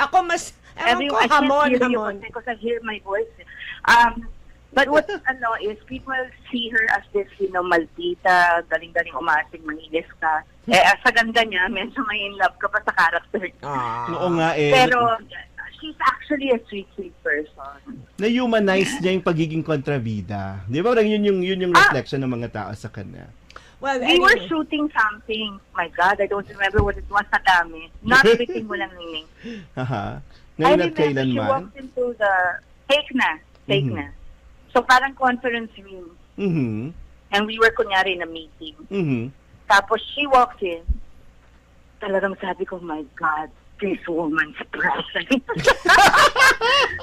ako mas... Ewan ko, I can't hamon, hear you hamon. because I hear my voice. But what is people see her as this, maldita, galing-galing umasig, manilis ka. Sa ganda niya, medyo may in love ka pa sa character. Oo nga eh. Pero she's actually a sweet person. Na-humanize niya yung pagiging kontrabida. Di ba? Parang yun yung reflection ng mga tao sa kanya. Well, We were anyway. shooting something. My God, I don't remember what it was. Sa dami. Not everything Walang Ningning. Haha. I Ngayon at remember she kailanman. walked into the take na. So parang conference room. Mhm. And we were kunyari in a meeting. Mhm. Tapos she walked in. Talagang sabi ko, my God, this woman's present.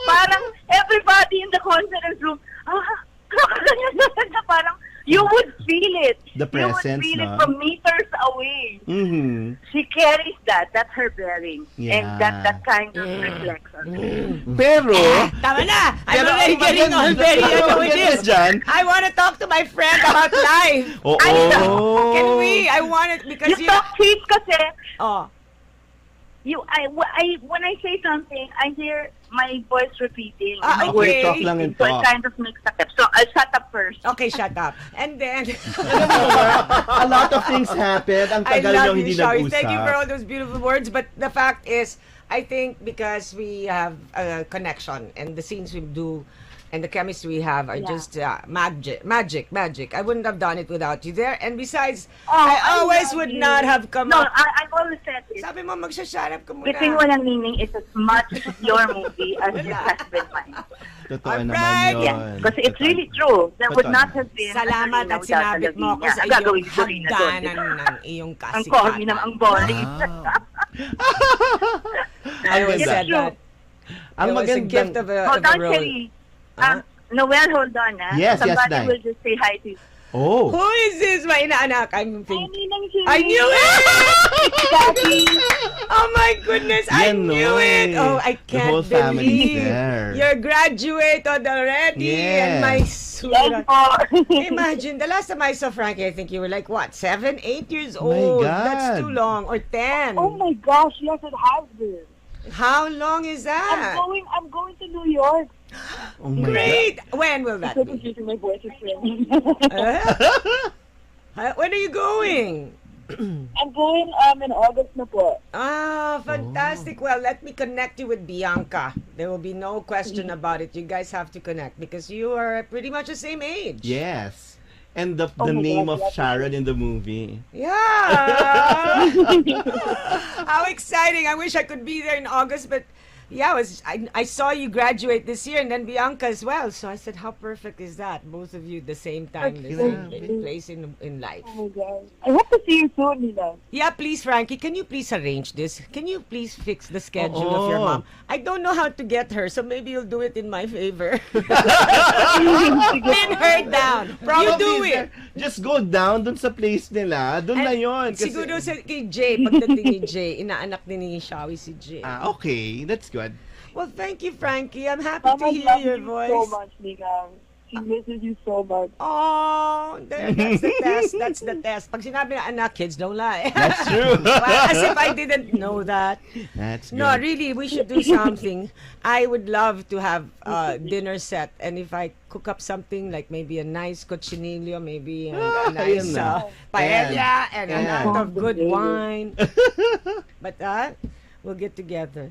Parang everybody in the conference room, parang you would feel it. The presence, you would feel no? it from meters away. Mhm. She carries that. That's her bearing. Yeah. And that kind of reflects on her. Pero, Tama na! I'm Pero already ang getting all maganda- very ang with maganda this. dyan. I want to talk to my friend about life. Oo. Can we? I want it because You talk cheap kasi Oh. when I say something, I hear my voice repeating. Ah, My okay. words Talk lang and repeating. So talk. it kind of makes a step. So I'll shut up first. Okay, shut up. And then, A lot of things happened. Ang I tagal love nyo you, hindi Cherie. nag-usap. Thank you for all those beautiful words. But the fact is, I think because we have a connection and the scenes we do and the chemistry we have are just magic. I wouldn't have done it without you there. And besides, I always love would you. not have come No, up. I've always said it. Sabi mo, magsasharap ka muna. Between Walang Meaning is as much your movie as it has been mine. Totoo Alright. naman yun. Yeah, because it's really true. There would Totoo not naman. have been Salamat at sinabit mo ako sa iyong gagawin ko rin na doon. hagdanan ng iyong Ang corny naman, kasikatan. ang boring. I always Ganda. said that. Ang It was a gift magandang... of a Hold on, role. Cherie. Noel, hold on. Yes, Somebody Nay. will just say hi to you. Oh. Who is this, my inaanak? I'm thinking. Ninang Cherie. I knew it! Daddy. Oh my goodness, I Yan, knew no, it! eh. Oh, I The can't whole family's believe there. you're graduated already. Yes. And my Yes, sweetheart. po. Imagine, the last time I saw Frankie, I think you were like, what, 7, 8 years My old? God. That's too long. Or 10. Oh my gosh, yes, it has been. How long is that? I'm going to New York. Oh my Great! When will that be? Using my voice as friend. When are you going? I'm going in August na po. Ah, fantastic. Well, let me connect you with Bianca. There will be no question about it. You guys have to connect because you are pretty much the same age. Yes. And the my name God, of Sharon in the movie. Yeah. How exciting. I wish I could be there in August, but yeah, I saw you graduate this year and then Bianca as well. So I said, how perfect is that? Both of you at the same time, the same place in life. Oh my God. I hope to see you soon, Nina. Yeah, please, Frankie, can you please arrange this? Can you please fix the schedule of your Oo. mom? I don't know how to get her, so maybe you'll do it in my favor. Pin her down. You do it. Just go down dun sa place nila. Dun na yun. Kasi- Siguro kay Jay, pagdating ni Jay, inaanak din ni Shawi si Jay. Ah, okay. That's good. Well, thank you, Frankie. I'm happy Mama to hear loves your you voice. so much, Nina. She misses you so much. Oh, that's the test. That's the test. Pag sinabi na anak, kids don't lie. That's true. Well, as if I didn't know that. That's good. No, really, we should do something. I would love to have a dinner set. And if I cook up something like maybe a nice cochinillo, maybe a nice ayun na. paella, and a And- lot of good wine. But we'll get together.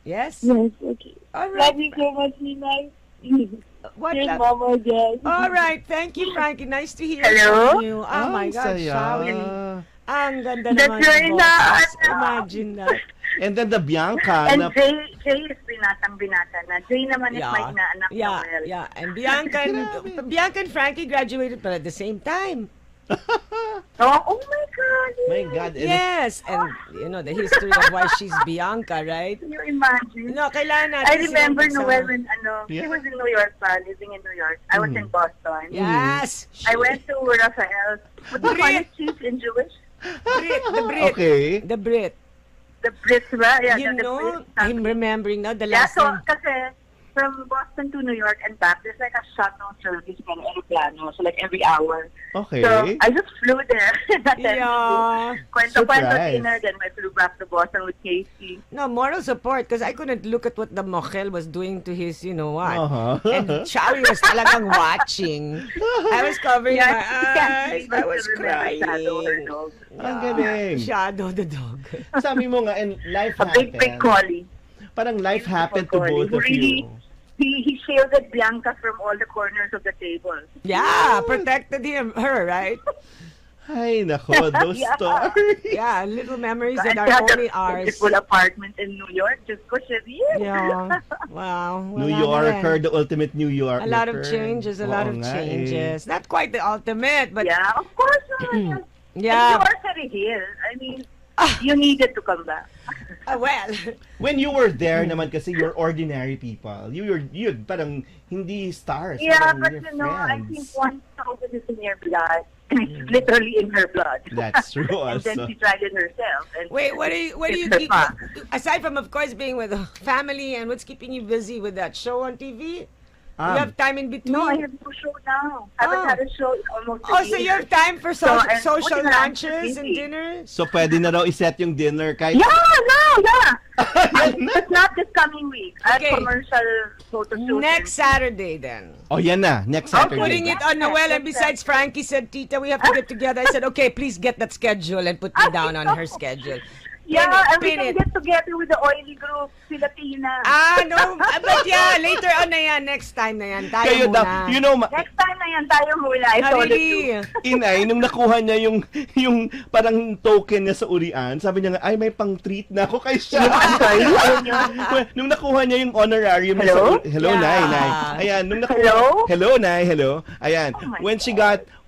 Yes? Yes, okay. All right. Love you so much, Nina. What Here's love- Mama again. All right. Thank you, Frankie. Nice to hear Hello? from you. Oh my Ang God, saya. Shawi. Ang ganda That's naman right ng na, boses. ano. Imagine that. And then the Bianca And na... Jay is binatang-binata na. Jay naman is my inaanak yeah, Noel. yeah. And Bianca and Frankie graduated but at the same time. Oh my God. My God. and Yes, and you know the history of why she's Bianca, right? Can you imagine? No, kailangan natin I remember silang Noel magsama. when Yeah. he was in New York pa, living in New York. I was in Boston. Yes. I went to Raphael's. What do you call it, chief in Jewish? The Brit. Okay. The Brit. The Brits, right? Yeah, You the know, Brits. I'm remembering now the Yeah, last so time. kasi from Boston to New York and back, there's like a shuttle service from aeroplano, so like every hour. Okay. So I just flew there. Yeah. Kwento-kwento Surprise. dinner, then I flew back to Boston with Casey. No, moral support because I couldn't look at what the Mochel was doing to his, you know what. Uh-huh. And Shawi was talagang watching. I was covering Yeah, my eyes. I was crying. Ang galing. Shadow the dog. Sabi mo nga, and life A big happened. collie. Parang life Beautiful happened to collie both who of really- you. He shielded Bianca from all the corners of the table. Yeah, protected her, right? Ay, nako, those Yeah. stories. Yeah, little memories And that she are had only a ours. beautiful apartment in New York. Just go, Cherie. Yeah. Wow. New wala na Yorker, rin. the ultimate New Yorker. A lot of changes, a lot Oo of nga changes. Not quite the ultimate, but Yeah, of course. naman. Yeah. And you are Cherie Hill. I mean, you needed to come back. Well, When you were there naman kasi you're ordinary people. You parang hindi stars. Yeah, parang but you're you know, I think friends. 1,000 is in your blood. It's literally in her blood. That's true And then also. she tried it herself. And wait, what do you it's her keep, pa. aside from, of course, being with the family, and what's keeping you busy with that show on TV? You Um, have time in between? No, I have no show now. I haven't had a show in almost a Oh, year. so you have time for So, and social what can I lunches and busy? dinners? So pwede na raw iset yung dinner kahit Yeah. But not this coming week. I Okay. have commercial photo shoot. Next Saturday, then. Oh, yan na. Next Saturday. Putting it on Noel, and besides Frankie said, Tita, we have to get together. I said, okay, please get that schedule and put me down on her schedule. Yeah, and we Pin can it. get together with the oily group, Filipino. No, but yeah, later on na yan, next time na yan. Tayo Kayo daw, muna. you know, Next time na yan tayo muna. I told you. Really? Inay, nung nakuha niya yung parang token niya sa urian, sabi niya nga, ay, may pang-treat na ako kay siya. Nung nakuha niya yung honorarium niya Hello? sa hello, Yeah. Nay. Ayan, nung nakuha, Hello? hello, Nay, hello. Ayan, Oh my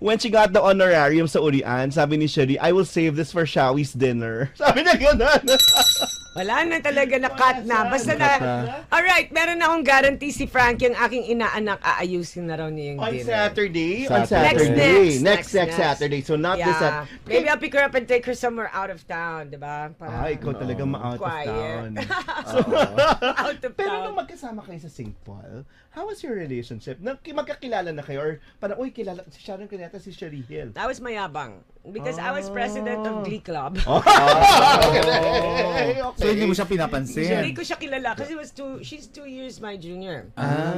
when she got the honorarium sa urian, sabi ni Cherie, I will save this for Shawi's dinner. Sabi niya gano'n. Wala na talaga na cut na. Basta na, alright, meron na akong guarantee si Frankie, ang aking inaanak, aayusin na raw niya yung On dinner. Saturday? On Saturday. Saturday. Next. Next Saturday. So not this Yeah. Saturday. Maybe I'll pick her up and take her somewhere out of town, di ba? Para Ikaw talaga ma-out of quiet. town. Out of Pero town. nung magkasama kayo sa St. Paul, how was your relationship? Magkakilala na kayo? Or parang, uy, kilala si Sharon Cuneta, si Cherie Hill. I was mayabang because I was president of Glee Club. Okay. So hindi mo siya pinapansin. Hindi ko siya kilala kasi she's 2 years my junior.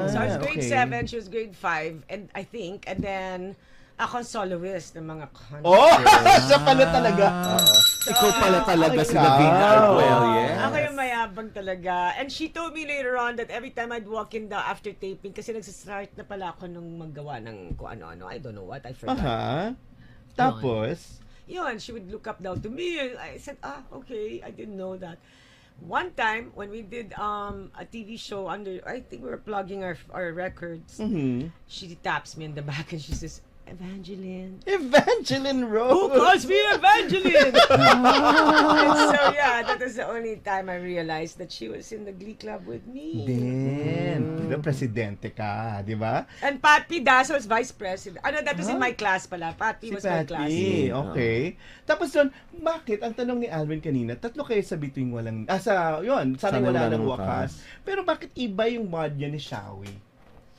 So I was grade okay. 7, she was grade 5, and I think, and then ako soloist ng mga concert. Oh! Siya pala talaga. Ikaw pala talaga si Ikaw. Davina Arguel, yes. Ako yung mayabang talaga. And she told me later on that every time I'd walk in the after taping, kasi nagsistart na pala ako nung maggawa ng kung ano-ano. I don't know what, I forgot. Aha. Tapos, Yun, she would look up down to me. And I said, okay, I didn't know that. One time, when we did a TV show I think we were plugging our records, she taps me in the back and she says, Evangeline. Evangeline Who Rose. calls me Evangeline? And so yeah, that was the only time I realized that she was in the Glee Club with me. Then, diba, presidente ka, di ba? And Pat P. Daso was vice president. That was in my class pala. Pat P. Si was my class. Patty, okay. Tapos doon, bakit? Ang tanong ni Alvin kanina, tatlo kayo sa Bituing Walang, sana'y wala ng wakas. Pero bakit iba yung mod niya ni Shawi?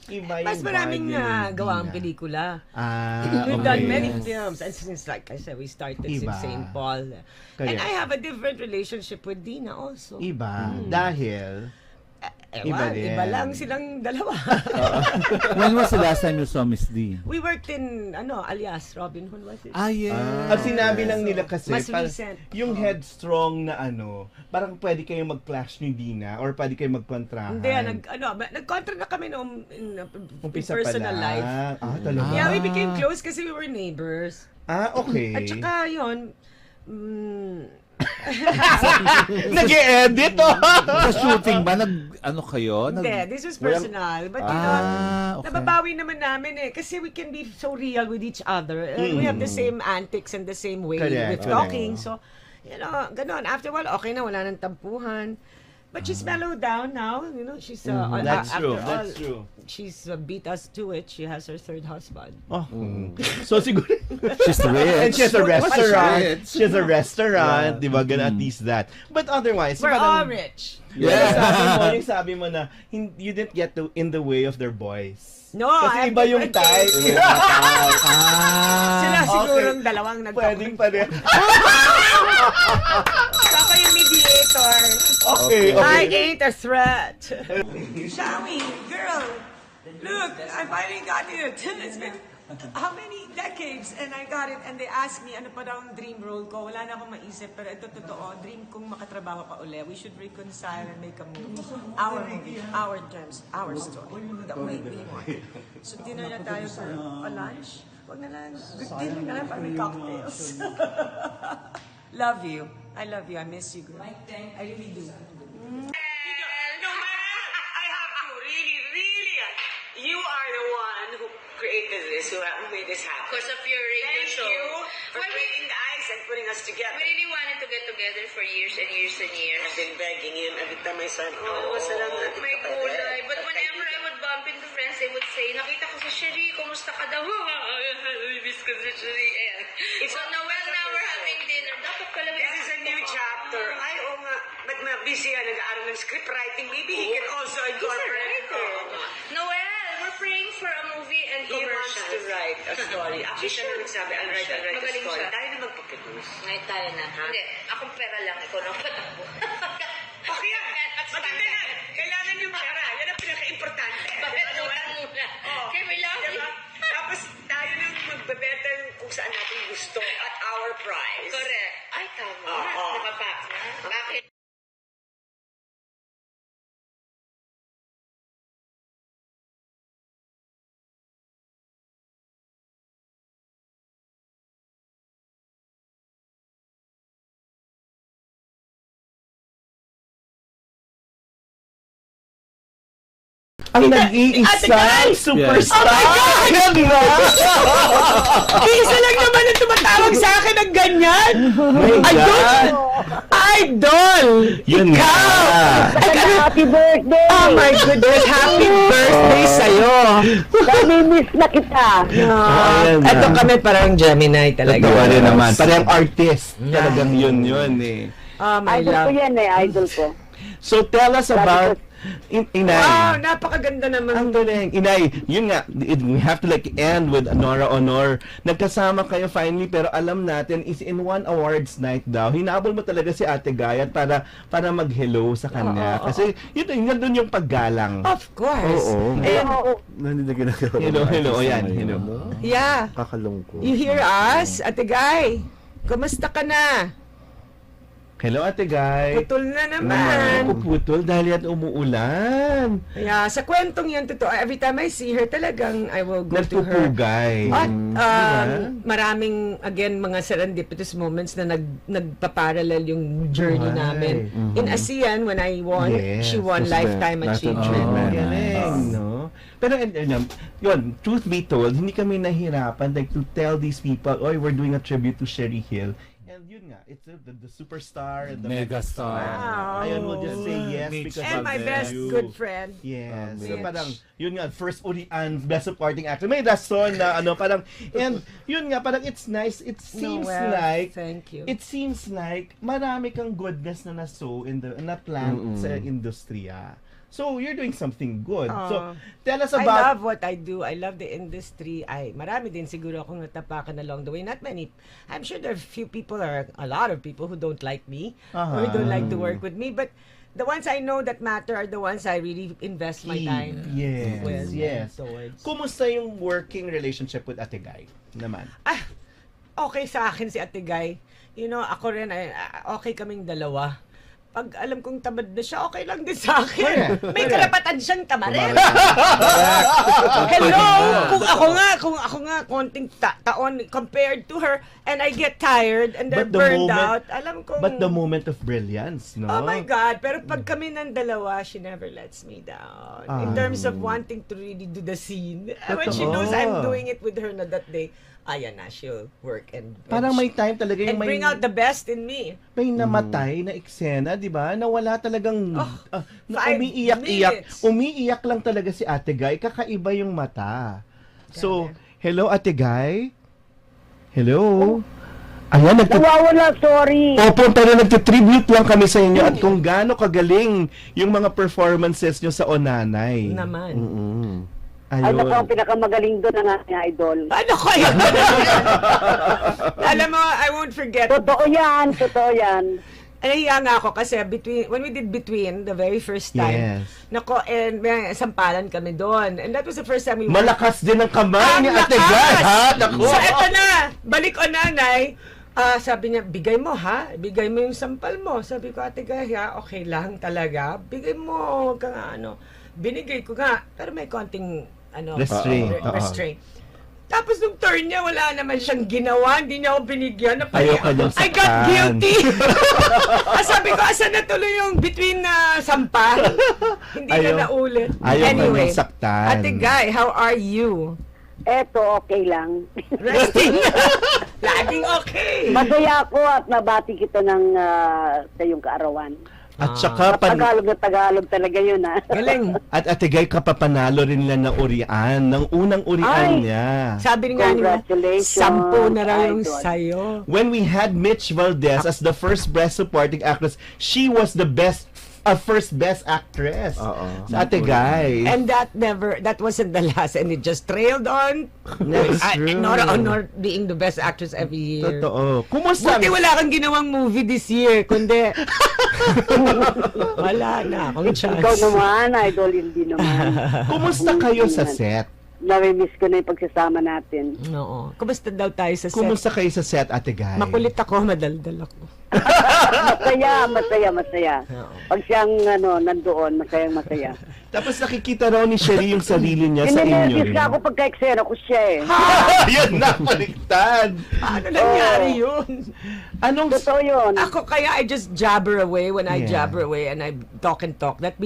Iba Mas yung maraming mod niya ni gawa ang Dina. pelikula. okay. We've done many films. And since, like I said, we started Iba. since St. Paul. Kaya- And I have a different relationship with Dina also. Iba. Dahil, iba din. Iba lang silang dalawa. When was the last time you saw Miss D? We worked in, alias, Robin Hood, was it? Yeah. ang sinabi lang nila kasi, Mas parang recent. yung headstrong na parang pwede kayo mag-clash ni Dina or pwede kayo magkontrahan. Hindi, nag-contract na kami noong in Umpisa personal pala. life. Talaga? Yeah, we became close kasi we were neighbors. Okay. At saka yun, Nag-e-edit, Sa shooting ba, kayo? hindi, this was personal. But you know, Okay. nababawi naman namin kasi we can be so real with each other. And we have the same antics and the same way Correct, with correct. talking. So, ganon. After a while, okay na, wala nang tampuhan. But she's mellowed down now. She's That's after true. all, That's true. she's beat us to it. She has her third husband. So siguro She's rich. and she has a restaurant. rich. She has a restaurant, di ba? At least that. But otherwise, We're parang- all rich. Yung sabi mo na you didn't get in the way of their boys. No, Kasi iba yung type. Sila sigurong okay. dalawang Pwedeng pa rin. Ako yung mediator. Okay, I okay. ain't a threat. Shami, girl, look, I finally got it. It's been how many decades and I got it and they asked me ano pa daw ang dream role ko. Wala na akong maisip pero ito totoo. Dream kong makatrabaho pa uli. We should reconcile and make a movie. Our movie, our terms, our story. The way we want. So dinner na tayo for a lunch. Wag na lunch. Dinner na lang para may cocktails. Love you. I love you. I miss you, girl. I really do. No, I have to. Really, really. You are the one who created this. artists who made this happen. Because of your radio Thank show. you for Well, breaking the ice and putting us together. we really wanted to get together for years and years and years. I've been begging him every time I said, basta lang natin May kapatid. gulay. But whenever I would bump into friends, they would say, nakita ko si Cherie, kumusta ka daw? Miss ko si Cherie. Ayan. So, Noel, now we're having dinner. Dapat pala This is a new chapter. Ay, oo nga. Ba't busy yan? Nag-aaral ng script writing. Maybe he can also He's a incorporate. writer. Noel, we're praying for a movie and He wants to commercials. write a story. Actually, siya na nagsabi, I'll write a Magaling story. siya. Tayo na magpaproduce. Ngayon tayo na. Hindi, akong pera lang. Ikaw na patakbo. Okay yan. Maganda yan. Kailangan yung pera. Yan ang pinaka-importante. Bakit utang muna? Okay, may lang. Diba? Tapos tayo nang magbebenta kung saan natin gusto at our price. Correct. Ay, tama. Oo. Nakapak na. Bakit? Ang nag-iisang superstar! Yan na! Isa lang naman ang tumatawag sa akin ng ganyan. My God! Idol! Yun nga! Happy birthday! Oh my goodness, happy birthday sa'yo. Nami-miss na kita. Ayan na. Ito kami parang Gemini talaga. Totoo rin naman. Parang artist. Talagang yun eh. Oh my Idol ko love. yan idol ko. So tell us about Inay. Wow, napakaganda naman. Ang galing. Inay, yun nga, we have to like end with Nora Honor. Nagkasama kayo finally, pero alam natin is in one awards night daw. Hinabol mo talaga si Ate Gayat para mag-hello sa kanya. Kasi yun doon yung paggalang. Of course. Oo. And, Hindi na ginagawa. Hello, ayan, hello. yeah. Kakalungkot. You hear us? Ate Guy, kumusta ka na? Hello, Ate Guy. Putol na naman. Puputol dahil yan umuulan. Yeah, sa kwentong yan, totoo. Every time I see her, talagang I will go to her. Nagpupugay. At Diba? maraming, again, mga serendipitous moments na nagpaparallel yung journey Right. namin. In ASEAN, when I won, Yes, she won was Lifetime there. Achievement. Oh, Galing, no? Pero yun, truth be told, hindi kami nahirapan like to tell these people, oy, we're doing a tribute to Cherie Hill. And yun nga, it's the superstar and the Megastar. Wow. Ayun, we'll just say yes because And of my best you. good friend. Yes. So Mitch. parang, yun nga, first urian, best supporting actor. May rason na parang, and yun nga, parang it's nice. It seems Noel, like, thank you. it seems like marami kang goodness na na-sow na plant sa industriya. So, you're doing something good. So, tell us I about... love what I do. I love the industry. Marami din siguro akong natapakan along the way. Not many. I'm sure there are a lot of people who don't like me or who don't like to work with me. But the ones I know that matter are the ones I really invest my time Yes, with. yes. Towards. Kumusta yung working relationship with Ate Guy naman? Okay sa akin si Ate Guy. You know, ako rin, okay kaming dalawa. Pag alam kong tamad na siya, okay lang din sa akin. May karapatan siyang tamarin. Hello! Kung ako nga, konting taon compared to her, and I get tired and they're burned out, alam kong... But the moment of brilliance, no? Oh my God! Pero pag kami ng dalawa, she never lets me down. In terms of wanting to really do the scene. When she knows I'm doing it with her na that day, ayan na, she'll work and Parang may time talaga yung bring out the best in me. may namatay na eksena, di ba? Na wala talagang na 5 umiiyak-iyak. minutes. Umiiyak lang talaga si Ate Guy. Kakaiba yung mata. So, hello Ate Guy? Hello? Ayan, Nawawala, sorry. Opo, pero nagtitribute lang kami sa inyo at kung gaano kagaling yung mga performances nyo sa Onanay. Naman. Ay, Ayun. naku, ang pinakamagaling doon ang aking idol. Ano kaya? Alam mo, I won't forget. Totoo yan. Nahiya nga ako kasi when we did Between, the very first time, Yes. nako, and may sampalan kami doon. And that was the first time we went. Malakas din ang kamay ni Ang Ate Guy, lakas! ha? Naku. So, eto na. Balik o nanay. Sabi niya, bigay mo ha. Bigay mo yung sampal mo. Sabi ko, Ate Guy, ha? Okay lang talaga. Bigay mo. Huwag ka nga, Binigay ko nga. Pero may konting, Restraint. restraint. Tapos nung turn niya, wala naman siyang ginawa. Hindi niya ako binigyan. Ayaw ka niyang I got saktan. guilty. Sabi ko, asan na tuloy yung Between na sampal? Hindi Ayaw- na naulit. ayaw ka Anyway, niyang saktan. Ate Guy, how are you? Eto, okay lang. Resting. Laging okay. Masaya ako at nabati kita ng sa iyong kaarawan. At saka, Tagalog na Tagalog talaga yun, ha? Galing. at Ate Guy, kapapanalo rin nila ng urian, ng unang urian Ay! niya. Sabi nga nila, Congratulations, 10 na raw yung Idol. sayo. When we had Mitch Valdez as the first best supporting actress, she was the first best actress. Sa Ate Guy. And that wasn't the last, and it just trailed on. That's true. Nor being the best actress every year. Totoo. Kumusta? Buti wala kang ginawang movie this year, kundi wala na akong chance. Ikaw naman, Idol, hindi naman. Kumusta kayo sa set? Nami-miss ko na yung pagsasama natin. Oo. Kumusta daw tayo sa set? Kumusta kayo sa set, Ate Guy? Makulit ako, madaldal ako. Masaya. Pag siyang nandoon, masaya. Tapos nakikita raw ni Cherie yung sarili niya sa inyo. Ininervous ka ako pagka-eksena ko siya eh. Yan na, baliktad. Paano nangyari yun? Totoo yun. Ako kaya I just jabber away when I Yeah. jabber away and I talk and talk. That's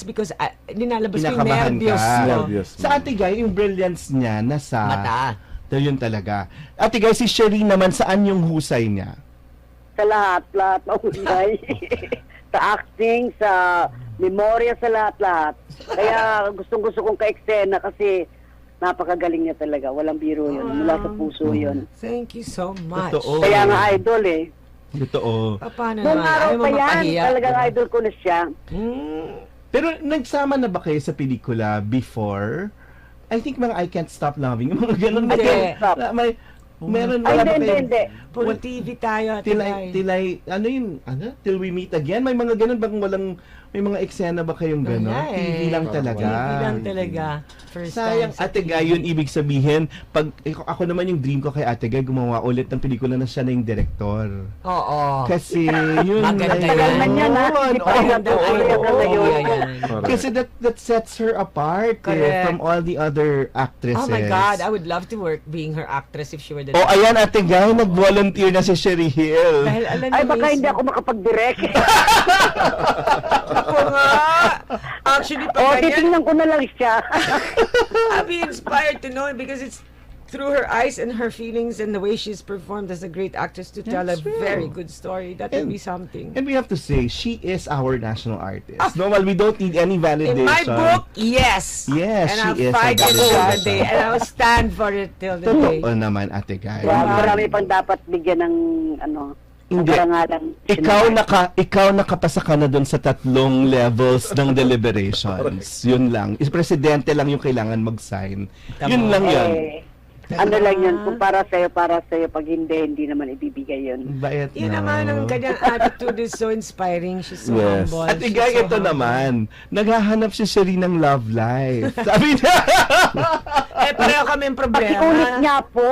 because nilalabas ko yung Kinakabahan nervyos ka. ko. Sa Ate Guy, yung brilliance niya nasa Mata. Yun talaga. Ate Guy, si Cherie naman, saan yung husay niya? Sa lahat na husay. Sa acting, sa memorya, sa lahat. Kaya gustong-gusto kong ka-eksena kasi napakagaling niya talaga. Walang biro yun. Mula sa puso yun. Thank you so much. Totoo. Kaya nga idol eh. Totoo. Paano Noong naman? araw Ayaw mo pa yan, mapahiya. talagang idol ko na siya. Pero nagsama na ba kayo sa pelikula before? I think mga I Can't Stop Loving. Yung mga ganun. Hindi. I Can't Stop. Meron Ay, wala ba hindi. kayo? Puro TV tayo. Till we meet again? May mga ganun bang may mga eksena ba kayong ganun? Wala TV eh. lang talaga. TV lang talaga. First Sayang, time sa Ate TV. Guy, yun ibig sabihin, pag ako naman yung dream ko kay Ate Guy, gumawa ulit ng pelikula na siya na yung director. Oo. Kasi yun Maganda na yan. Man yan, ha? Hindi pa rin Magandang natuloy idea hanggang ngayon. yan. Kasi that sets her apart Correct. from all the other actresses. Oh my God, I would love to work being her actress if she were the Oh, ayan, Ate Guy, nag-volunteer na si Cherie Hill. Dahil alam Ay, niyo baka mismo- hindi ako makapag-direct. Ako nga. Actually, O, pag ganyan, titingnan ko na lang siya. I'll be inspired to know it because it's through her eyes and her feelings and the way she's performed as a great actress to tell a That's true. very good story. That would And- be something. And we have to say, she is our national artist. No, well, we don't need any validation. In my book, yes. Yes, and she I'll is fight a it till the validation. day, and I'll stand for it till the day. Totoo naman, Ate Guy. Marami pang dapat bigyan ng Hindi. karangalan. Ikaw nakapasa ka na doon sa 3 levels ng deliberations. Yun lang. Presidente lang yung kailangan mag-sign. Yun lang yun. Ano lang yun, kung para sa'yo, pag hindi naman ibibigay yun. Bait Yun na. naman, ang kanyang attitude is so inspiring. She's so Yes. humble. At she's Igay, so ito humble. naman. Naghahanap si Cherie ng love life. Sabi niya. Pareho kami problema. Pakiulit niya po.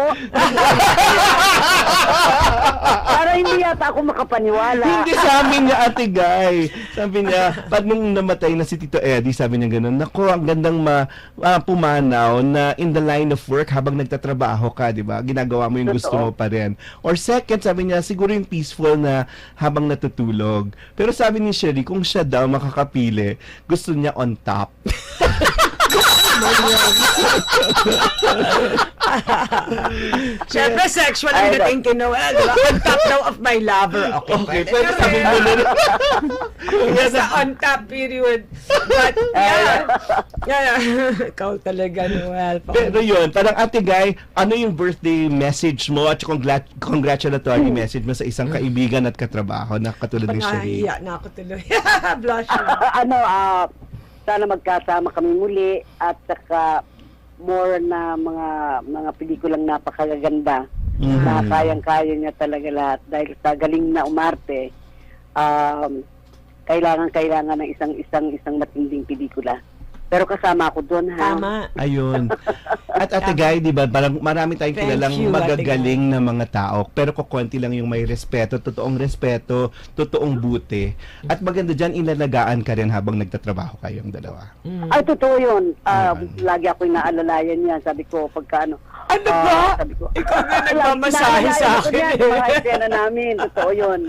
Para hindi yata ako makapaniwala. Hindi, sabi niya, Ate Guy. Sabi niya, pag nung namatay na si Tito Eddie, sabi niya ganun, naku, ang gandang pumanaw na in the line of work habang nagtatrabaho ka, di ba? Ginagawa mo yung gusto mo pa rin. Or second, sabi niya, siguro yung peaceful na habang natutulog. Pero sabi ni Cherie, kung siya daw makakapili, gusto niya on top. Siyempre, sexual ang dating kay Noel. Diba? On top daw of my lover. Okay, Pwede sabihin mo na rin. Sa on top period. But, yeah. Ikaw talaga, Noel. Pero yun, parang Ate Guy, ano yung birthday message mo at congratulatory message mo sa isang kaibigan at katrabaho na katulad ni Cherie? Nahiya na ako tuloy. Blush. Sana magkasama kami muli at saka more na mga pelikulang napakaganda na kayang-kaya niya talaga lahat dahil sa galing na umarte. Kailangan ng isang matinding pelikula. Pero kasama ako doon, ha? Tama. Ayun. At Ate Guy, di ba, parang marami tayong Thank kilalang you, magagaling na mga tao, pero kukunti lang yung may respeto, totoong buti. At maganda dyan, ilalagaan ka rin habang nagtatrabaho kayong dalawa. Ay, totoo yun. Lagi ako inaalalayan yan. Sabi ko, Ano ba? Sabi ko, Ikaw na nagmamasahe sa akin. Mga eksena namin, totoo yun.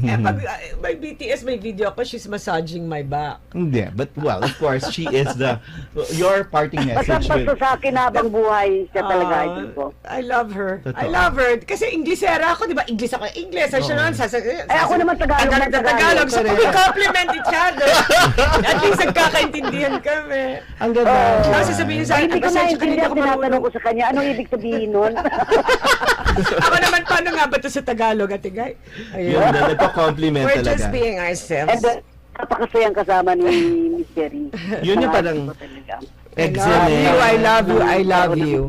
Eh, pag may BTS, may video ako, she's massaging my back. Hindi, but well, of course, she is your parting message Basta with... sa akin habang buhay, siya talaga, idol ko. I love her. Totoo. I love her. Kasi Inglesera ako, di ba? English ako. English. Siya naman, Ako naman Tagalog. So, we compliment each other. At least nagkakaintindihan kami. Ang ganda. Tapos sasabihin sa akin, Hindi ko naintindihan, tinatanong ko sa kanya, anong ibig sabihin nun? Ako naman, paano nga ba ito sa Tagalog, Ate Guy? Yun na, nagpa-compliment We're talaga. just being And ourselves. napakasayang kasama ni Miss Cherie. Yun yung parang excellent. I love you. I love you.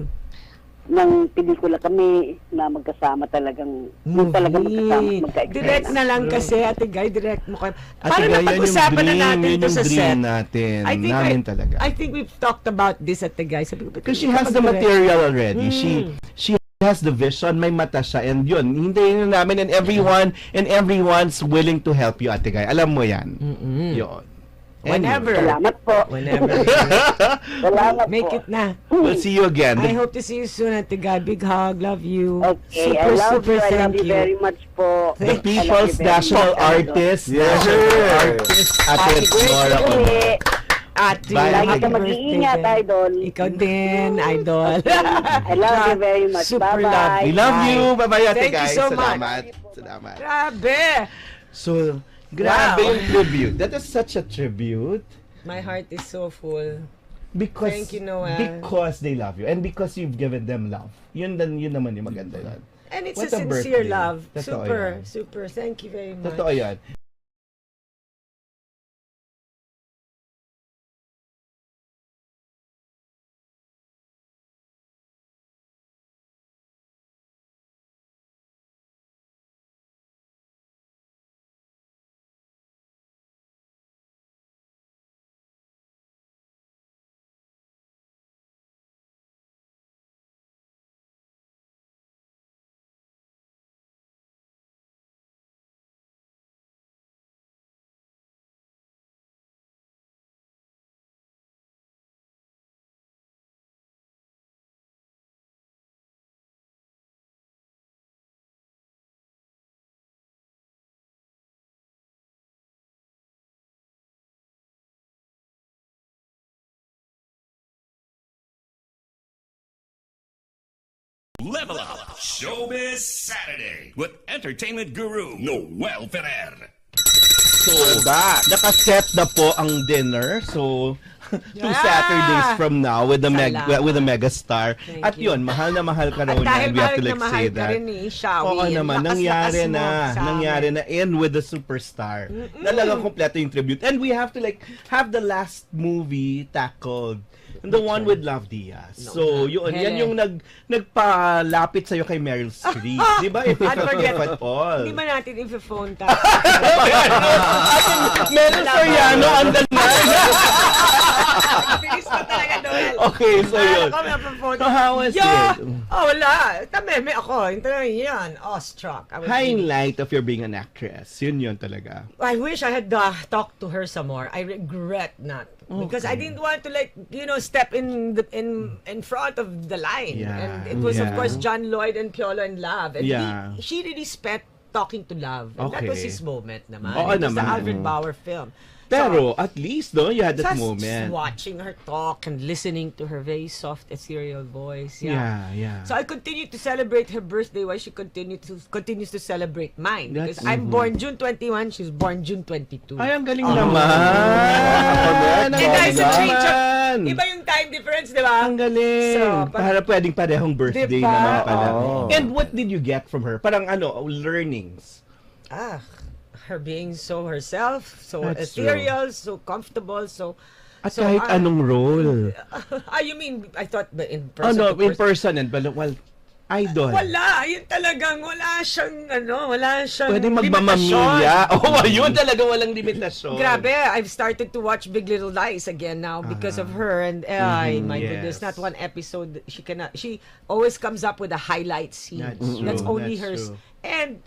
Nang pelikula kami na magkasama talagang magka-eksena. Direct na lang kasi, Ate Guy, direct mo kayo. Ate Para Guy, napag-usapan na natin yun ito yung sa dream set. natin. Namin talaga. I think we've talked about this, Ate Guy. Sabi ko, Because she has the material already. She has the vision, may mata siya, and yun, hintayin na namin, and everyone's willing to help you, Ate Guy. Alam mo yan. Yun. Whenever. Salamat po. Whenever. Salamat Make po. it na. We'll see you again. I hope to see you soon, Ate Guy. Big hug. Love you. Okay, I love you. I love you very much po. The I love People's you very National much, idol. Artist, Yes, National sir. Artist, Ate Nora. Uli. Ate, Bye. Lagi happy ka mag-iingat, birthday. idol. Ikaw din, idol. I love you very much. Super Bye-bye. love. We love you. Bye-bye, Ate Thank you Guy. so much. Salamat. Grabe. So, grabe Wow. yung tribute. That is such a tribute. My heart is so full. Because, Thank you, Noel. Because they love you. And because you've given them love. Yun naman yung maganda yun. And it's What a birthday. sincere love. Totoo Super, yan. super. Thank you very much. Totoo yan. Level Up Showbiz Saturday with entertainment guru Noel Ferrer. So, nakaset na po ang dinner. So, 2 Saturdays from now with the megastar. Thank At you. yun, mahal na mahal ka raw At niya. dahil And we have mahal to na like mahal say ka that. rin ni Shawi. Oo naman, nangyari na in with the superstar. Talagang kompleto yung tribute. And we have to like have the last movie tackled. And the one with Love Diaz. So, yun, yan yung nagpalapit sa'yo kay Meryl Streep. Di ba? If Unforgettable. at all. Hindi ba natin i-phone tap? Meryl Soriano on the line. Bilis pa talaga, Noel. Okay, so yun. So how was it? Oh, wala. Tameme ako. Yan. Awestruck. I was Highlight of your being an actress. Yun talaga. I wish I had talked to her some more. I regret not. Because I didn't want to step in front of the line. Yeah, And it was of yeah. course John Lloyd and Piolo and Love. And Yeah. she really spent talking to Love. And that was Okay. his moment naman. Oo It was the naman. Alfred Bauer film. Pero at least, no, you had that Just moment. watching her talk and listening to her very soft, ethereal voice. Yeah. So I continue to celebrate her birthday while she continues to celebrate mine. That's- Because I'm born June 21, she's born June 22. Ay, ang galing Oh. naman. And Ang guys, naman. Iba yung time difference, di ba? Ang galing. So, para pwedeng parehong birthday Diba? naman pala. Oo. And what did you get from her? Parang learnings. Her being so herself, so That's ethereal, so comfortable, so... At so, kahit anong role. you mean, I thought in person Oh, no, to in person? person. Well, idol. Wala, yun talagang wala siyang Pwede limitasyon. magmamamilya. Oh, yun talaga walang limitasyon. Grabe, I've started to watch Big Little Lies again now because of her, and my goodness, yes. not one episode she always comes up with a highlight scene. That's true, only that's hers. true. And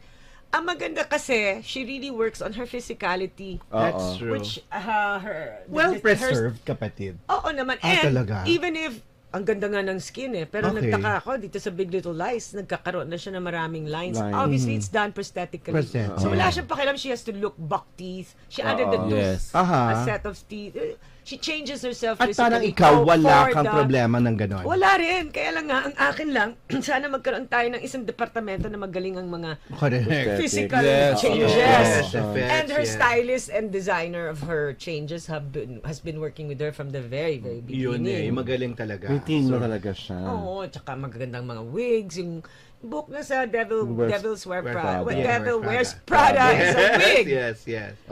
ang maganda kasi, she really works on her physicality. That's true. Which her Well preserved, kapatid. Oo naman. Ah, And talaga? even if ang ganda nga ng skin pero Okay. nagtaka ako dito sa Big Little Lies, nagkakaroon na siya ng maraming lines. Lines. Obviously, it's done prosthetically. Prosthetic. So wala siyang pakialam, she has to look buck teeth. She added the tooth, Yes. a set of teeth. She changes herself At parang physically ikaw, wala for kang the- problema ng ganon. Wala rin. Kaya lang nga, ang akin lang, sana magkaroon tayo ng isang departamento na magaling ang mga Correct. physical Yes. changes. Yes. Effects, And her yes. stylist and designer of her changes has been working with her from the very, very Yun beginning. magaling talaga. May team na talaga siya. Oo, tsaka magagandang mga wigs, yung book na sa Devil's Wear Prada. Prada. Yeah, Devil Wears Wears Prada is a wig. Yes.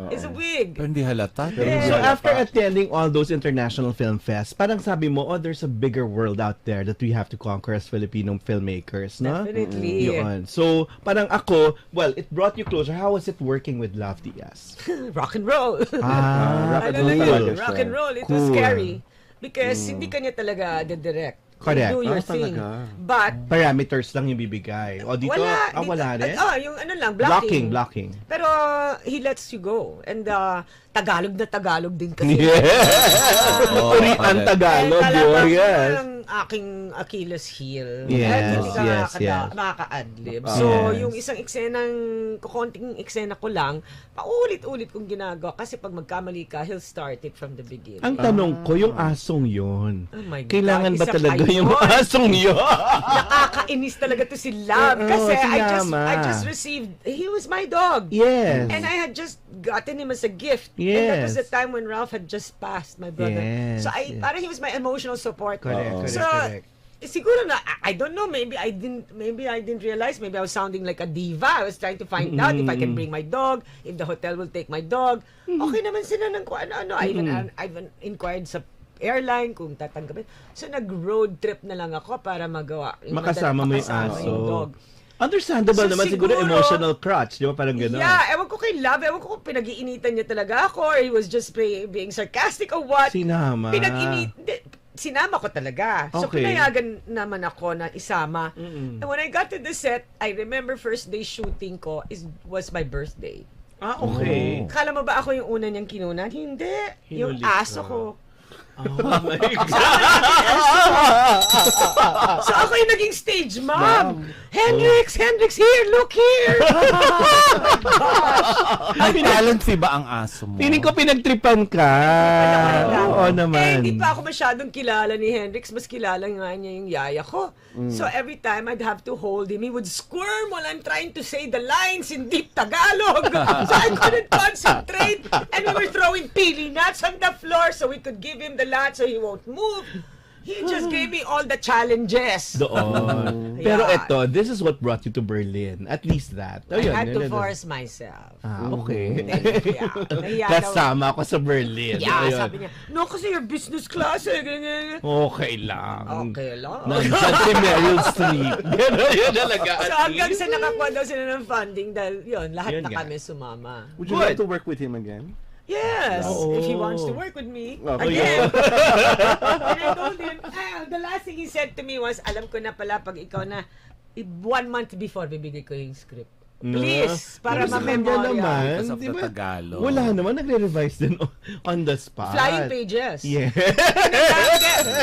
Is a wig. Pero hindi halata. So after attending all those international film fests, parang sabi mo, there's a bigger world out there that we have to conquer as Filipino filmmakers, no? Definitely. Yun. So, parang ako, well, it brought you closer. How was it working with Love Diaz? Rock and roll. Ah, Ano roll lang yun, talaga siya. rock and roll. It was Cool. scary. Because hindi kanya talaga direct. Correct. You do your Ah, thing. talaga. But, parameters lang yung bibigay. O dito, wala rin? yung ano lang, blocking. Blocking. Pero, he lets you go. And, Tagalog na Tagalog din kasi. Korean Tagalog yun, yes. Ang aking Achilles heel. Yes, At hindi ka yes. makaka-adlib. So, Yes. yung isang eksenang, konting eksena ko lang, paulit-ulit kong ginagawa. Kasi pag magkamali ka, he'll start it from the beginning. Ang tanong ko, yung asong yun. Oh my God, Kailangan ba isa talaga pa yung yun. asong yun? Nakakainis talaga to si Love. Oo, Kasi si I Lama. just received, he was my dog. Yes. And I had just gotten him as a gift. And that was Yes. the time when Ralph had just passed, my brother. Yes, So yes. parang he was my emotional support. Correct. So, siguro na, I don't know, maybe I didn't realize, maybe I was sounding like a diva. I was trying to find out if I can bring my dog, if the hotel will take my dog. Okay naman sila ng kung ano-ano. I even inquired sa airline kung tatanggapin. So, nag-road trip na lang ako para magawa. Makasama mo yung aso. Yung dog. Understandable So, naman siguro siguro, emotional crutch, di ba? Parang gano'n. Yeah, ewan ko kay Love, ewan ko kung pinag-iinitan niya talaga ako or he was just being sarcastic or what. Sinama. Sinama ko talaga. So, Okay. pinayagan naman ako na isama. And when I got to the set, I remember first day shooting ko was my birthday. Ah, okay. Kala mo ba ako yung una niyang kinunan? Hindi. Yung Hinulit aso ka. ko. Oh my God. So ako yung naging stage mom. Hendrix, here, look here. May talent ba ang aso mo? Feeling ko pinagtripan ka. Oo naman. Hindi pa ako masyadong kilala ni Hendrix. Mas kilala nga niya yung yaya ko. So every time I'd have to hold him, he would squirm while I'm trying to say the lines in deep Tagalog. So I couldn't concentrate. And we were throwing pili nuts on the floor so we could give him the lot so he won't move. He just gave me all the challenges. Doon. Yeah. Pero ito, this is what brought you to Berlin. At least that. I had to force myself. Ah, okay. Nahiya daw. Kasama ako sa Berlin. Yeah, Ayun. sabi niya, no, kasi your business class eh. Ganyan. Okay lang. Okay lang. Nandyan si Meryl Streep. Gano'n yun talaga. So hanggang sa nakakuha daw sila ng funding dahil yun, lahat Yun na nga. kami sumama. Would you like to work with him again? Yes, Oo. if he wants to work with me. Okay. Again. And I told him, the last thing he said to me was, alam ko na pala pag ikaw na, 1 month before bibigay ko yung script. Please, para Pero sa kanya ma-memorya. naman, Because of di the ba, Tagalog. wala naman, nagre-revise din on the spot. Flying pages. Yeah.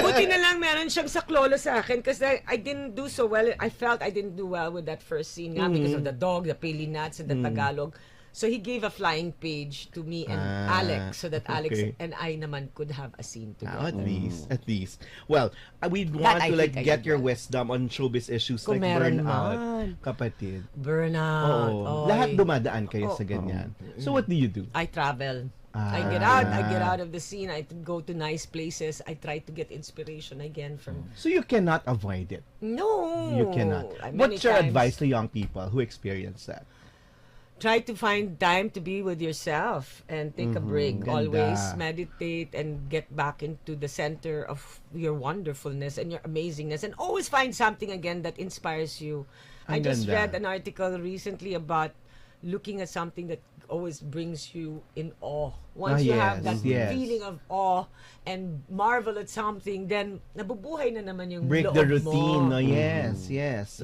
Buti na lang meron siyang saklolo sa akin kasi I didn't do so well. I felt I didn't do well with that first scene nga because of the dog, the pili nuts, and the Tagalog. So he gave a flying page to me and Alex so that Alex okay. and I naman could have a scene together. At least. Well, we'd want I to like think I get did your well. wisdom on showbiz issues Kung like meron burnout. man. Kapatid. Burnout. Oo. oy. Lahat dumadaan kayo sa ganyan. So what do you do? I travel. I get out of the scene. I go to nice places. I try to get inspiration again from. So you cannot avoid it. No, You cannot. Many What's your times. advice to young people who experience that? Try to find time to be with yourself and take a break. Ganda. Always meditate and get back into the center of your wonderfulness and your amazingness, and always find something again that inspires you. I Ang just ganda. read an article recently about looking at something that always brings you in awe. Once you have that feeling of awe and marvel at something, then nabubuhay na naman yung Break loob the routine. mo. No? Yes.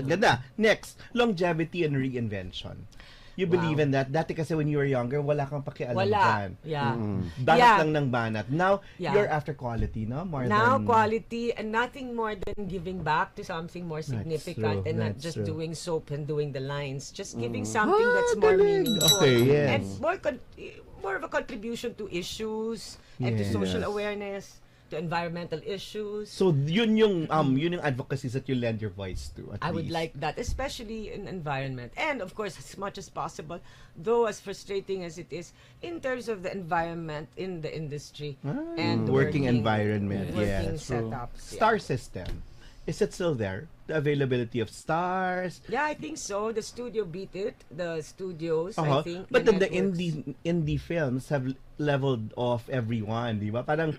Ganda. Next, longevity and reinvention. You believe in that. Dati kasi when you were younger, wala kang pakialam Wala. dyan. Yeah. Banat Yeah. lang ng banat. Now, Yeah. you're after quality, no? More Now, than... quality and nothing more than giving back to something more significant true, and not that's just true. doing soap and doing the lines. Just giving something that's more galing. meaningful. Okay, yes. And more of a contribution to issues and to Yes. social awareness, to environmental issues. So, yun yung advocacies that you lend your voice to, at I would least. like that, especially in environment. And of course, as much as possible, though as frustrating as it is, in terms of the environment in the industry and working environment, working yes. setups. yeah. Star system. Is it still there? The availability of stars? Yeah, I think so. The studio beat it. The studios, I think. But then the networks. indie films have leveled off everyone, di ba? Parang,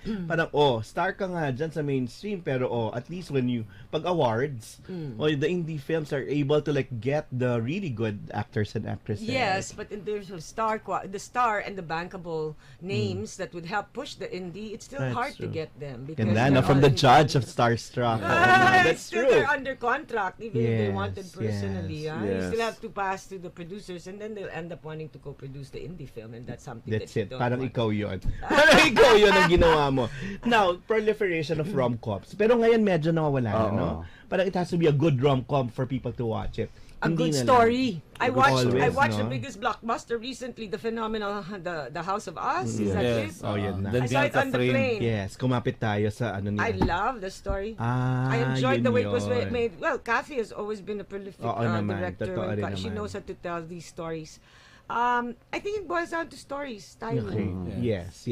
star ka nga dyan sa mainstream, pero at least when you, pag awards, the indie films are able to like get the really good actors and actresses. Yes, but in terms of the star and the bankable names that would help push the indie, it's still That's hard to true. get them. Because Ganda, no? they're From all the judge of Starstruck. That's still true. they're under contract, even if they Yes, wanted personally. yes, You still yes. have to pass to the producers, and then they'll end up wanting to co-produce the indie film, and that's something That's that you it. don't Parang want. ikaw yun. Parang ikaw yun ang ginawa mo. Now, proliferation of rom-coms. Pero ngayon medyo nawawala na, no? Parang it has to be a good rom-com for people to watch it. A Hindi good na lang. story. I watched Always, the no? biggest blockbuster recently, the phenomenal the House of Us. Is that it? Oh, yan na. I saw it on the plane. Yes, kumapit tayo sa ano niya. I love the story. I enjoyed yun the way it was yun. made. Well, Kathy has always been a prolific Oo naman, director. totoo rin She naman. knows how to tell these stories. I think it boils down to stories, timing. Okay. Yes.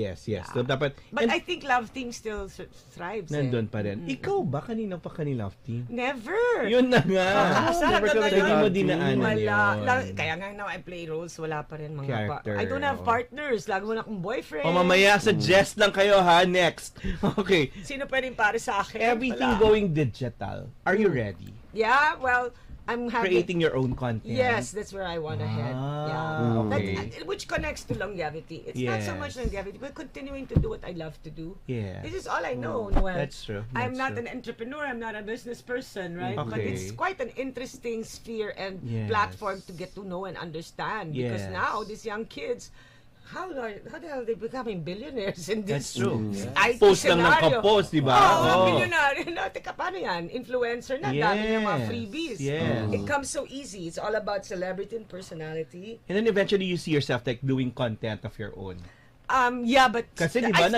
So, dapat, But and I think Love Team still thrives. nandun pa rin. Ikaw ba? Kanina pa ka ni Love Team? Never. Yun na nga. Saan Never hanggang ka ngayon? hindi mo dinaanan Wala. yun. Kaya nga now I play roles, wala pa rin mga Character, I don't have oh. partners. Lagi wala akong boyfriend. O mamaya, suggest lang kayo ha. Next. Okay. Sino pwedeng para sa akin? Everything Wala. going digital. Are you ready? Yeah, well, I'm having... Creating your own content? Yes, that's where I want to head. Yeah. Okay. Which connects to longevity. It's not so much Yes. longevity, but continuing to do what I love to do. Yeah. This is all I know, Noel. That's true. I'm That's not true. an entrepreneur. I'm not a business person, right? But Okay. it's quite an interesting sphere and Yes. platform to get to know and understand. Because Yes. now, these young kids, how the hell are they becoming billionaires in That's this true. IT Post lang ng scenario? kapost, di ba? Oo, billionaire. Teka, paano yan? Influencer na, dami yung mga Yes. freebies. Yes. It comes so easy. It's all about celebrity and personality. And then eventually you see yourself like doing content of your own. Yeah, but... Kasi di ba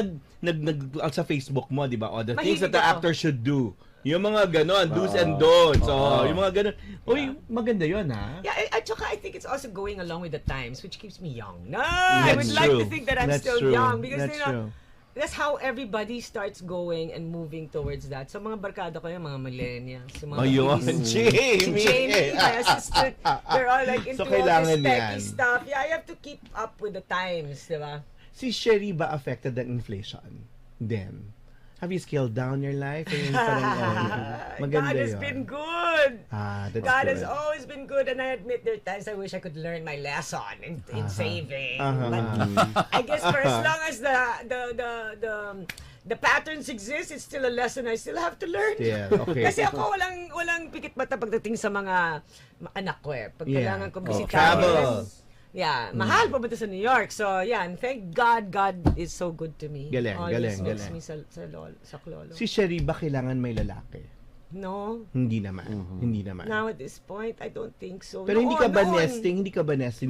sa Facebook mo, di ba? The things that the Mahilig ako. actor should do. Yung mga ganon, do's and don'ts. Yung mga ganon. Uy, maganda yun ha. Yeah, at saka I think it's also going along with the times, which keeps me young. No, I would like to think that I'm That's still true. young because That's true. that's how everybody starts going and moving towards that. So mga barkada ko yung mga millennials, yung mga Ayun, babies. Jamie. Jamie, my assistant, they're all like into So, all kailangan this techie yan. stuff. Yeah, I have to keep up with the times, di ba? Si Cherie ba affected ng inflation? Then, have you scaled down your life? Or yung parang, maganda God has yun. been good. That's God good. has always been good, and I admit there are times I wish I could learn my lesson in saving. But I guess for as long as the patterns exist, it's still a lesson I still have to learn. Yeah, okay. Kasi ako walang pikit mata pagdating sa mga anak ko eh. Pag kailangan ko bisitahin. Travel. Yeah, mahal pumunta sa New York. So, yeah, and thank God, God is so good to me. Galing, Always galing, makes galing. me sa klolo. Si Cherie ba kailangan may lalaki? No. Hindi naman. Hindi naman. Now at this point, I don't think so. Pero hindi ka ba Noon. nesting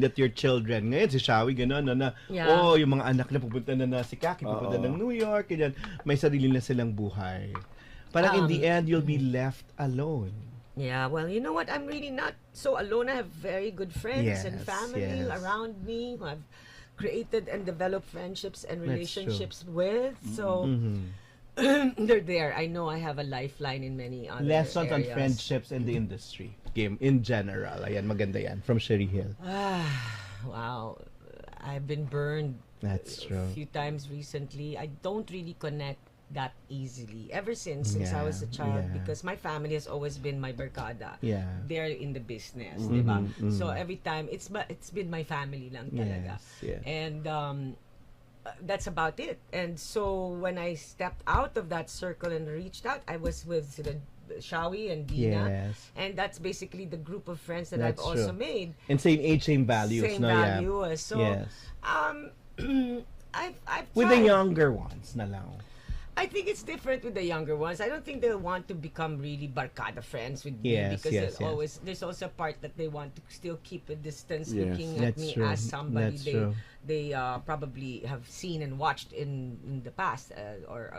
that your children, ngayon si Shawi, gano'n, na, Yeah. yung mga anak na pupunta na si Kaki, pupunta ng New York, ganyan, may sarili na silang buhay. Parang in the end, you'll be left alone. Yeah, well, you know what? I'm really not so alone. I have very good friends and Yes, family yes. around me who I've created and developed friendships and That's relationships with. So they're there. I know I have a lifeline in many other Lessons on areas. friendships in the industry. Game in general. Ayan, maganda yan. From Cherie Hill. Wow. I've been burned That's true. a few times recently. I don't really connect that easily ever since I was a child because my family has always been my barkada. Yeah. They're in the business, diba? So every time it's been my family lang talaga. Yes, And that's about it. And so when I stepped out of that circle and reached out, I was with sila Shawi and Dina. Yes. And that's basically the group of friends that That's I've also true. made. And same age, same values. Same no? values. So, yes. I've With the tried. younger ones na lang. I think it's different with the younger ones. I don't think they want to become really barkada friends with me Yes, because yes, yes. there's also a part that they want to still keep a distance, Yes. looking at That's me true. as somebody That's true. they probably have seen and watched in the past, or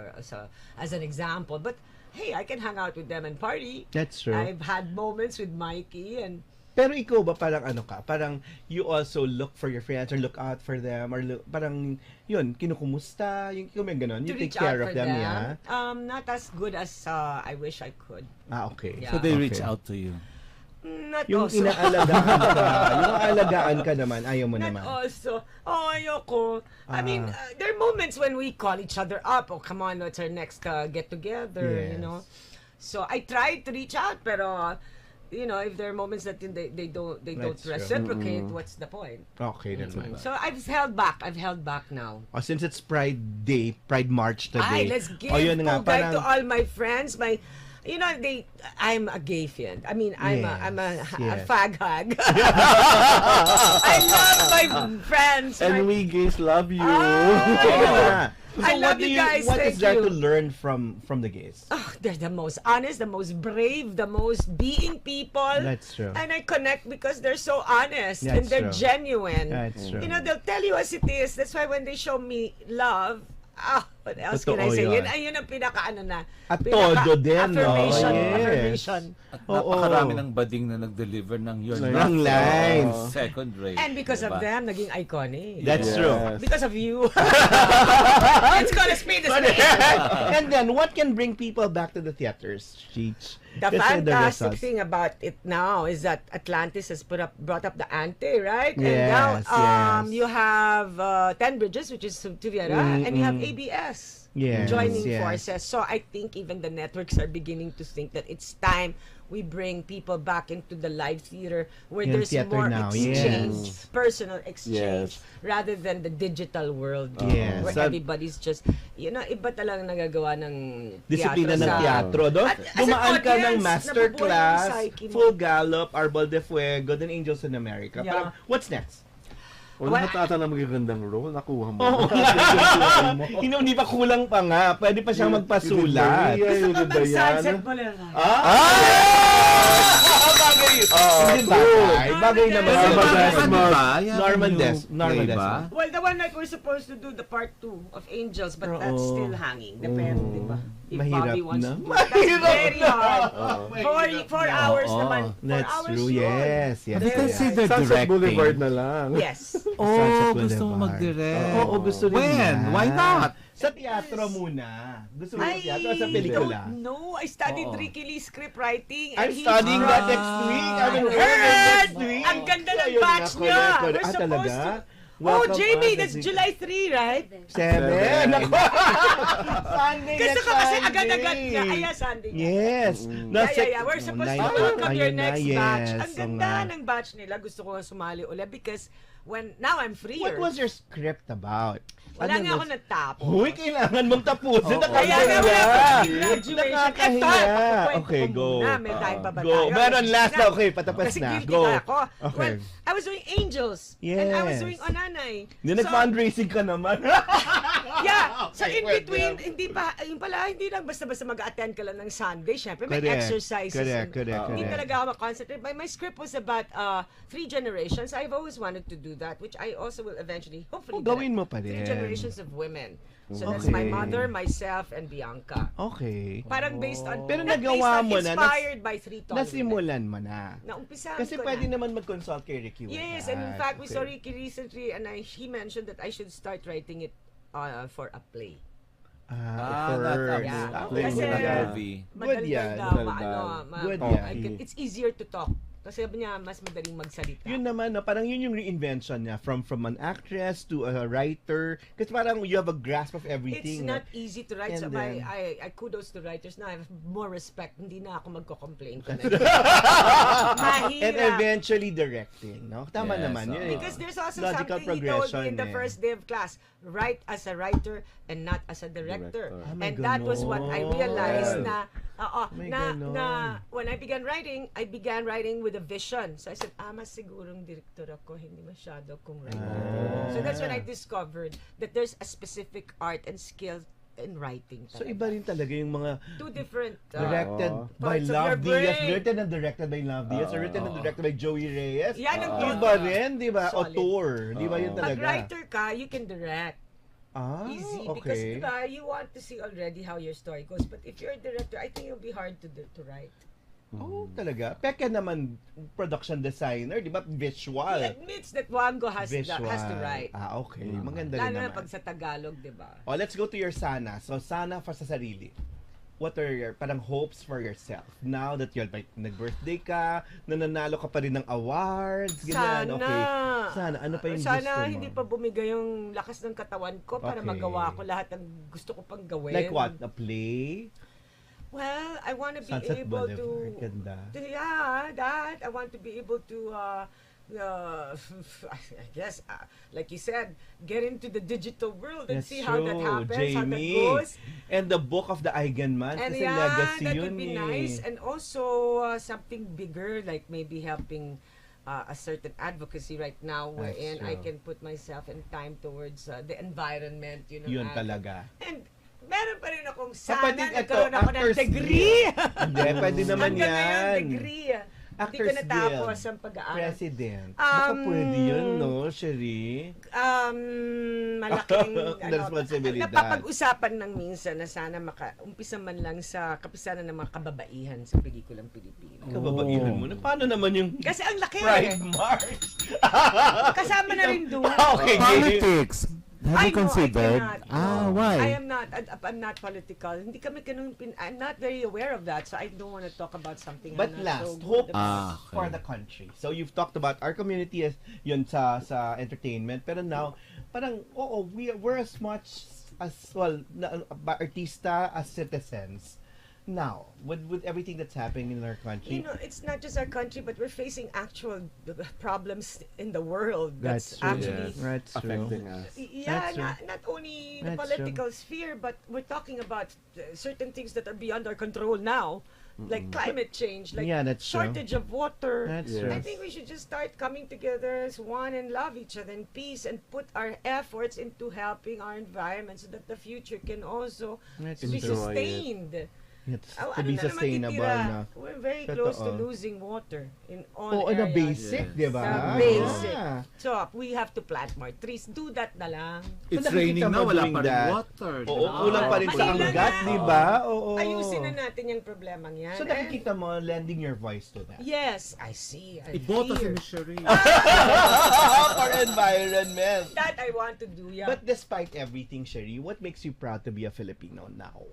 as an example. But hey, I can hang out with them and party. That's true. I've had moments with Mikey and. Pero ikaw ba parang ano ka? Parang you also look for your friends or look out for them or parang yun, kinukumusta, yung ikaw may ganun, you To take reach care out of for them, yeah? Not as good as I wish I could. Okay. Yeah. So they reach Okay. out to you. Not Yung also. inaalagaan ka, yung alagaan ka naman, ayaw mo Not naman. also. Oh, ayoko. I mean, there are moments when we call each other up. Oh, come on, what's our next get-together, you Yes. know? So I tried to reach out, pero, you know, if there are moments that they don't That's true. reciprocate, what's the point? Okay, naman. So I've held back. I've held back now. Oh, since it's Pride Day, Pride March Ay, today. let's give yun nga, pugay to all my friends. You know, I'm a gay fan. I mean, I'm a Yes. fag hag. I love my friends. And my- we gays love you. Yeah. So I love what you guys, What thank is there you. to learn from the gays? Oh, they're the most honest, the most brave, the most being people. That's true. And I connect because they're so honest and That's they're true. genuine. That's true. You know, they'll tell you as it is. That's why when they show me love, what else can I Totoo say? yun. Yun ang pinaka-ano na. At todo din, no? Affirmation. Yes. Affirmation. At Oo. napakarami ng bading na nag-deliver ng your Ng lines. Second rate. And because of Diba? them, naging iconic. That's true. Because of you. Let's call a spade a spade. And then, what can bring people back to the theaters, Cheech? The Kasi fantastic results. thing about it now is that Atlantis has brought up the ante, right? And Yes, now yes. you have 10 Bridges, which is Tuviera, and you have ABS Yes, joining yes. forces. So I think even the networks are beginning to think that it's time we bring people back into the live theater where Yung there's theater more now, exchange, yes. personal exchange, Yes. rather than the digital world Yes. where So- everybody's just, you know, iba talagang nagagawa ng Disiplina ng sa- teatro, no? At as an Dumaan ka ng audience, masterclass, nabubuhay ang psyche mo. Full Gallop, Arbol de Fuego, then Angels in America. Yeah. Parang, what's next? Wala ka tata na magagandang role, nakuha mo. Oo nga. Hindi pa kulang pa nga. Pwede pa siyang magpasulat. Yung Sunset Diana. Boulevard. Bagay yun. Hindi bagay. Bagay naman. Norman Norman Desmond. Well, the one that we're supposed to do, the part 2 of Angels, but that's Oo. still hanging. Depende, di ba? If Mahirap Bobby wants na. to do it. That's very hard. 4 hours Oo. naman. 4 That's hours true. yun. Yes. Yes. They consider Sunset directing. Boulevard na lang. Yes. Oh, Sunset gusto mo Boulevard. mag-direct. Oo, gusto rin When? niya. Why not? Sa teatro muna. Gusto mo sa I teatro o sa pelikula? don't know. I studied Oo. Ricky Lee script writing. I'm and he's studying that from- next week. I'm I enrolling heard! next week. Ang ganda ng Ayun batch nga, niya. correct. We're supposed talaga? to... Welcome Jamie, on. that's July 3, right? 7. Ako. Sunday Gusto next ko kasi Sunday. agad-agad na. Ay, Sunday nga. Yes. Yeah. We're supposed to welcome your next batch. Ang ganda ng... ng batch nila. Gusto ko nga sumali ulit because now I'm freer. What was your script about? Wala Ano nga was- ako natapos. Huy, kailangan mong tapusin. Oo. Kaya nga wala pa graduation. Nakakahiya. Eto, Okay, go. May time pa ba Go. tayo? Meron last na. Okay, Kasi patapos na. guilty Go. na ako. Okay. Well, I was doing Angels. And I was Yes. doing Onanay. Hindi nag-fundraising ka naman. Yeah. So in Okay, between, well. hindi pa, yung pala, hindi lang basta-basta mag-attend ka lang ng Sunday. Siyempre, may Correct. exercises. Correct, and correct, Hindi correct. talaga ako makoncentrate. My script was about 3 generations. I've always wanted to do that, which I also will eventually, hopefully, Gawin mo direct. pa 3 rin. generations of women. So that's Okay. my mother, myself, and Bianca. Okay. Parang based on, Pero not nagawa based on, mo na, inspired by 3 tall women. Nasimulan mo na. Naumpisahan Kasi ko pwede na. naman mag-consult kay Ricky with Yes, that. and in fact, we saw Okay. Ricky recently, and he mentioned that I should start writing it for a play. Not a Yeah. play, Kasi- not a movie. Madali yan, lang daw, madali. Good yan. it's easier to talk. Kasi sabi niya, mas madaling magsalita. Yun naman, no, parang yun yung reinvention niya from an actress to a writer. Kasi parang you have a grasp of It's everything. not easy to write. And So then- I kudos to writers now. I have more respect. Hindi na ako magko-complain. Mahirap. And eventually directing, no? Tama Yes, naman. Yun, Because there's also logical something he told me in the progression, first day of class. Write as a writer and not as a director. Director. Ah, may And that was what I realized ganon. na May na ganon. when I began writing with a vision. So I said, mas sigurong director ako, hindi masyado akong writer. So that's when I discovered that there's a specific art and skill in writing. So iba rin talaga yung mga two different directed by parts of Love your Diaz, brain. written and directed by Love Diaz, or written and directed by Joey Reyes. Yan ang Iba rin, di ba? Solid. Auteur, di ba yun Pag talaga? writer ka, you can direct. Easy because okay. diba, you want to see already how your story goes. But if you're a director, I think it'll be hard to write. Oh, talaga? Peke naman, production designer, di ba? Visual. He admits that Wango has to write. Okay. Maganda Lalo rin na naman. pag sa Tagalog, di ba? Let's go to your sana. So, sana sa sarili. What are your parang hopes for yourself? Now that you're like, nag-birthday ka, nananalo ka pa rin ng awards, ganyan. Sana. Okay. Sana. Ano pa yung gusto mo? Sana hindi pa bumigay yung lakas ng katawan ko para Okay. magawa ko lahat ng gusto ko pang gawin. Like what? A play? Well, I want to be Sunset able Boulevard. Ganda. that. I want to be able to, I guess, like you said, get into the digital world and That's see how that true, happens, how that Jamie. goes. And the book of the Eigenman, And kasi legacy that yun would be eh. nice. And also, something bigger, like maybe helping a certain advocacy right now wherein I true. can put myself in time towards the environment, Yun talaga. And meron pa rin akong Kapatid, sana ito, nagkaroon ako ng actors degree. Hindi, pwede naman Hanggang yan. ngayon, degree. Hindi ko Actors natapos Guild. ang pag-aaral. President. Baka pwede yun, no, Cherie? Malaking Responsibilidad. napapag-usapan ng minsan na sana umpisa man lang sa kapisanan ng mga kababaihan sa pelikulang Pilipino. Kababaihan mo na. Paano naman yung Kasi ang laki. Pride March? Kasama na rin doon. Okay. Politics. Have you considered? I cannot. Why? I'm not political. Hindi kami I'm not very aware of that, so I don't want to talk about something. But I'm not last, so hope good about. for the country. So you've talked about our community as yun sa entertainment, pero now parang we're as much as well artista as citizens. Now, with everything that's happening in our country, You know, it's not just our country, but we're facing actual problems in the world. That's true. actually That's true. Affecting us. Yeah, That's true. not only the That's political sphere, but we're talking about certain things that are beyond our control now, like climate change, like Yeah, that's true. shortage of water. That's Yes. true. I think we should just start coming together as one and love each other in peace and put our efforts into helping our environment so that the future can also That's be true. sustained. It's Oh, to be ano na naman sustainable titira? na. We're very close to Totoo. losing water in all Oo, na areas. basic, Yes. di ba? Sa basic. Ah. So, we have to plant more trees. Do that na lang. It's Kung raining nakikita na, mo wala doing pa rin that, water. Oo, diba? kulang pa rin sa Manila anggat, na. di ba? Oo. Ayusin na natin yung problemang yan. So nakikita mo, lending your voice to that. Yes, I see. I Iboto si hear. Miss Cherie. For environment. That I want to do, yeah. But despite everything, Cherie, what makes you proud to be a Filipino now?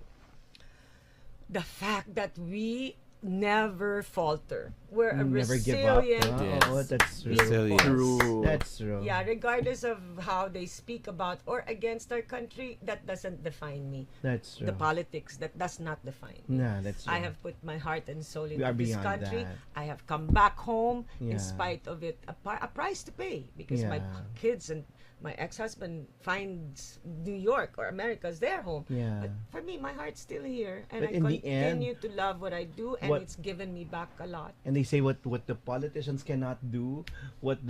The fact that we never falter. We're a Never give up. resilient. Yes. Oo, that's true. Resilient. True. That's true. Yeah, regardless of how they speak about or against our country, that doesn't define me. That's true. The politics, that does not define me. Nah, that's true. I have put my heart and soul We into are this beyond country. that. I have come back home Yeah. in spite of it, a price to pay because my Yeah. kids and my ex-husband finds New York or America as their home. Yeah. But for me, my heart's still here, and But I in the continue to love what I do, and what- it's given me back a lot. And they say what the politicians cannot do, what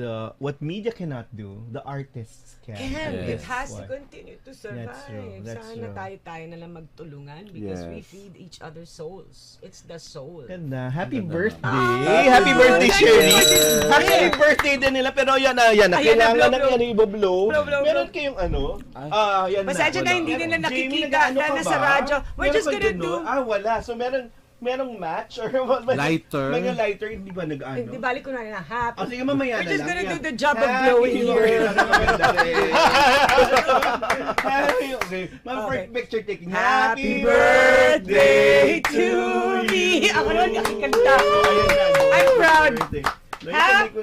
media cannot do, the artists can. It Yes. has to What? continue to survive. That's true. That's Sana true. tayo na lang magtulungan because we Yes. feed each other's souls. It's the soul. Ganda. Happy Ganda birthday! Happy birthday, Thank you Cherie! for this Happy birthday din nila, pero yan na, Ayan na, kailangan blow, ng i-blow. Blow, blow, Meron blow. kayong ano? Yan Pasensya na, wala. hindi nila Jamie, nakikita nag-ano dahil ka nasa ba? radyo. We're Meron just ba gonna ganun? do- Wala. So, merong match? Or Lighter. May lighter, hindi ba nag-ano? Hindi, balik ko na rin. Happy. Sige, mamaya We're na just lang. gonna do Yan. the job of Happy blowing here. Okay. Ma'am, for Okay. picture taking. Happy birthday to me. Ako lang nakikanta. I'm proud. Happy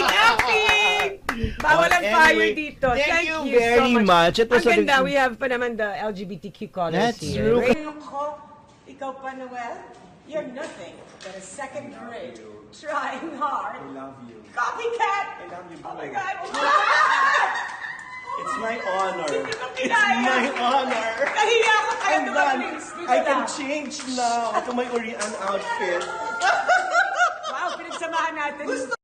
acting! Bawal ang fire dito. Thank you so very much. It was Ang ganda, a- we have pa naman the LGBTQ colors That's here. true. Ko, ikaw pa, Noel, you're nothing but a second grade, trying hard. I love you. Copycat! I love you. Oh my God! It's my honor. Hindi ko It's kinaya. my honor. Nahiya ako kaya I'm done. dumating. I can change now to my Orian outfit. Wow, pinagsamahan natin.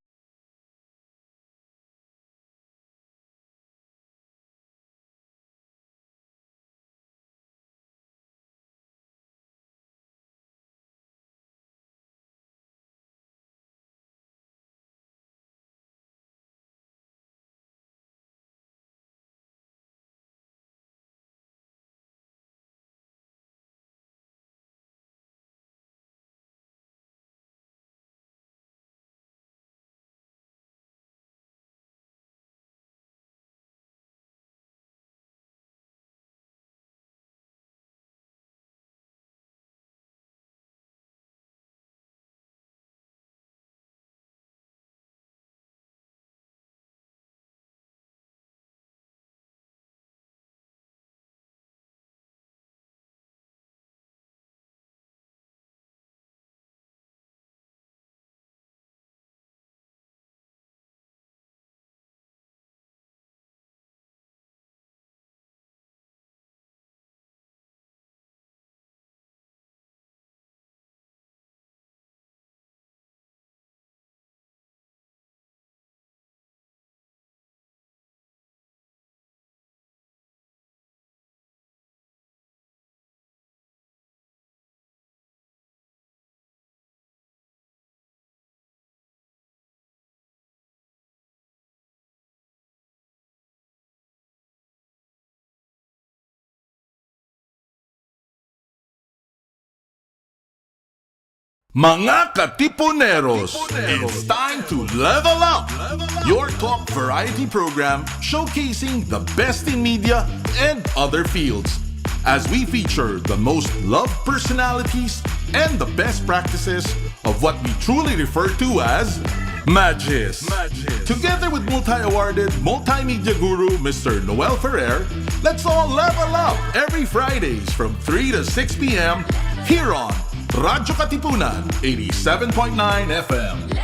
Mga katipuneros, it's time to level up! Your talk variety program showcasing the best in media and other fields. As we feature the most loved personalities and the best practices of what we truly refer to as Magis. Together with multi-awarded multimedia guru Mr. Noel Ferrer, let's all level up every Fridays from 3 to 6 p.m. here on radyo-katipunan 87.9 FM.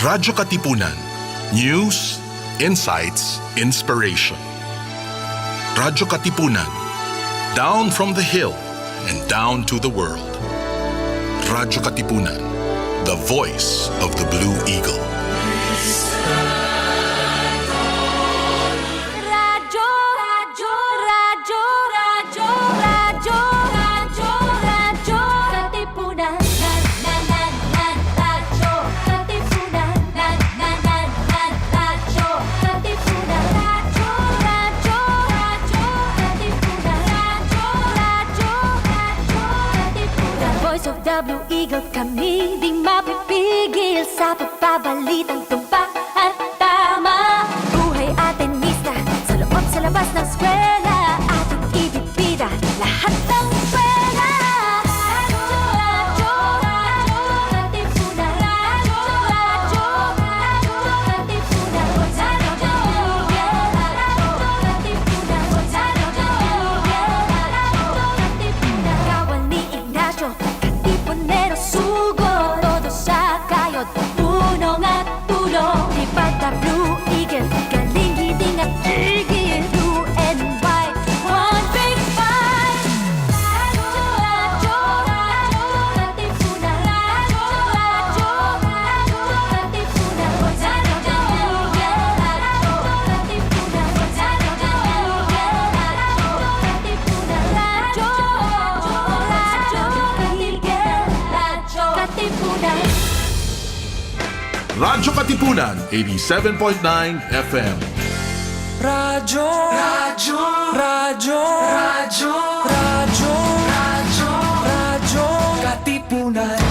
Radyo Katipunan. News, insights, inspiration. Radyo Katipunan. Down from the hill and down to the world. Radyo Katipunan. The voice of the Blue Eagle. Radyo, radyo, radyo, radyo, radyo, radyo, radyo, Katipunan. Radyo, Katipunan. Radyo, Katipunan. Radyo, radyo, radyo, Katipunan. Radyo, Katipunan. The voice of the Blue Eagle, kami di mapipigil sa pagbabalitang tumpak at tama. Buhay atenista, sa loob sa labas ng eskwela, ating ibibida lahat ng eskwela. Radyo, radyo, Katipunan. Radyo, radyo, Katipunan. Radyo, Katipunan. Katipunan. Kawal ni Ignacio, katipunero sugo, todo sa kayod, punong at tulong. Lipad na Blue Eagle, galing hiding at tigil. Blue and white, one big fight. Radyo, radyo, Katipunan. Radyo, radyo, Katipunan. Radyo, Katipunan. Radyo, Katipunan. Radyo Katipunan, 87.9 FM. Radyo, radyo, radyo, radyo, radyo, radyo, radyo, Katipunan.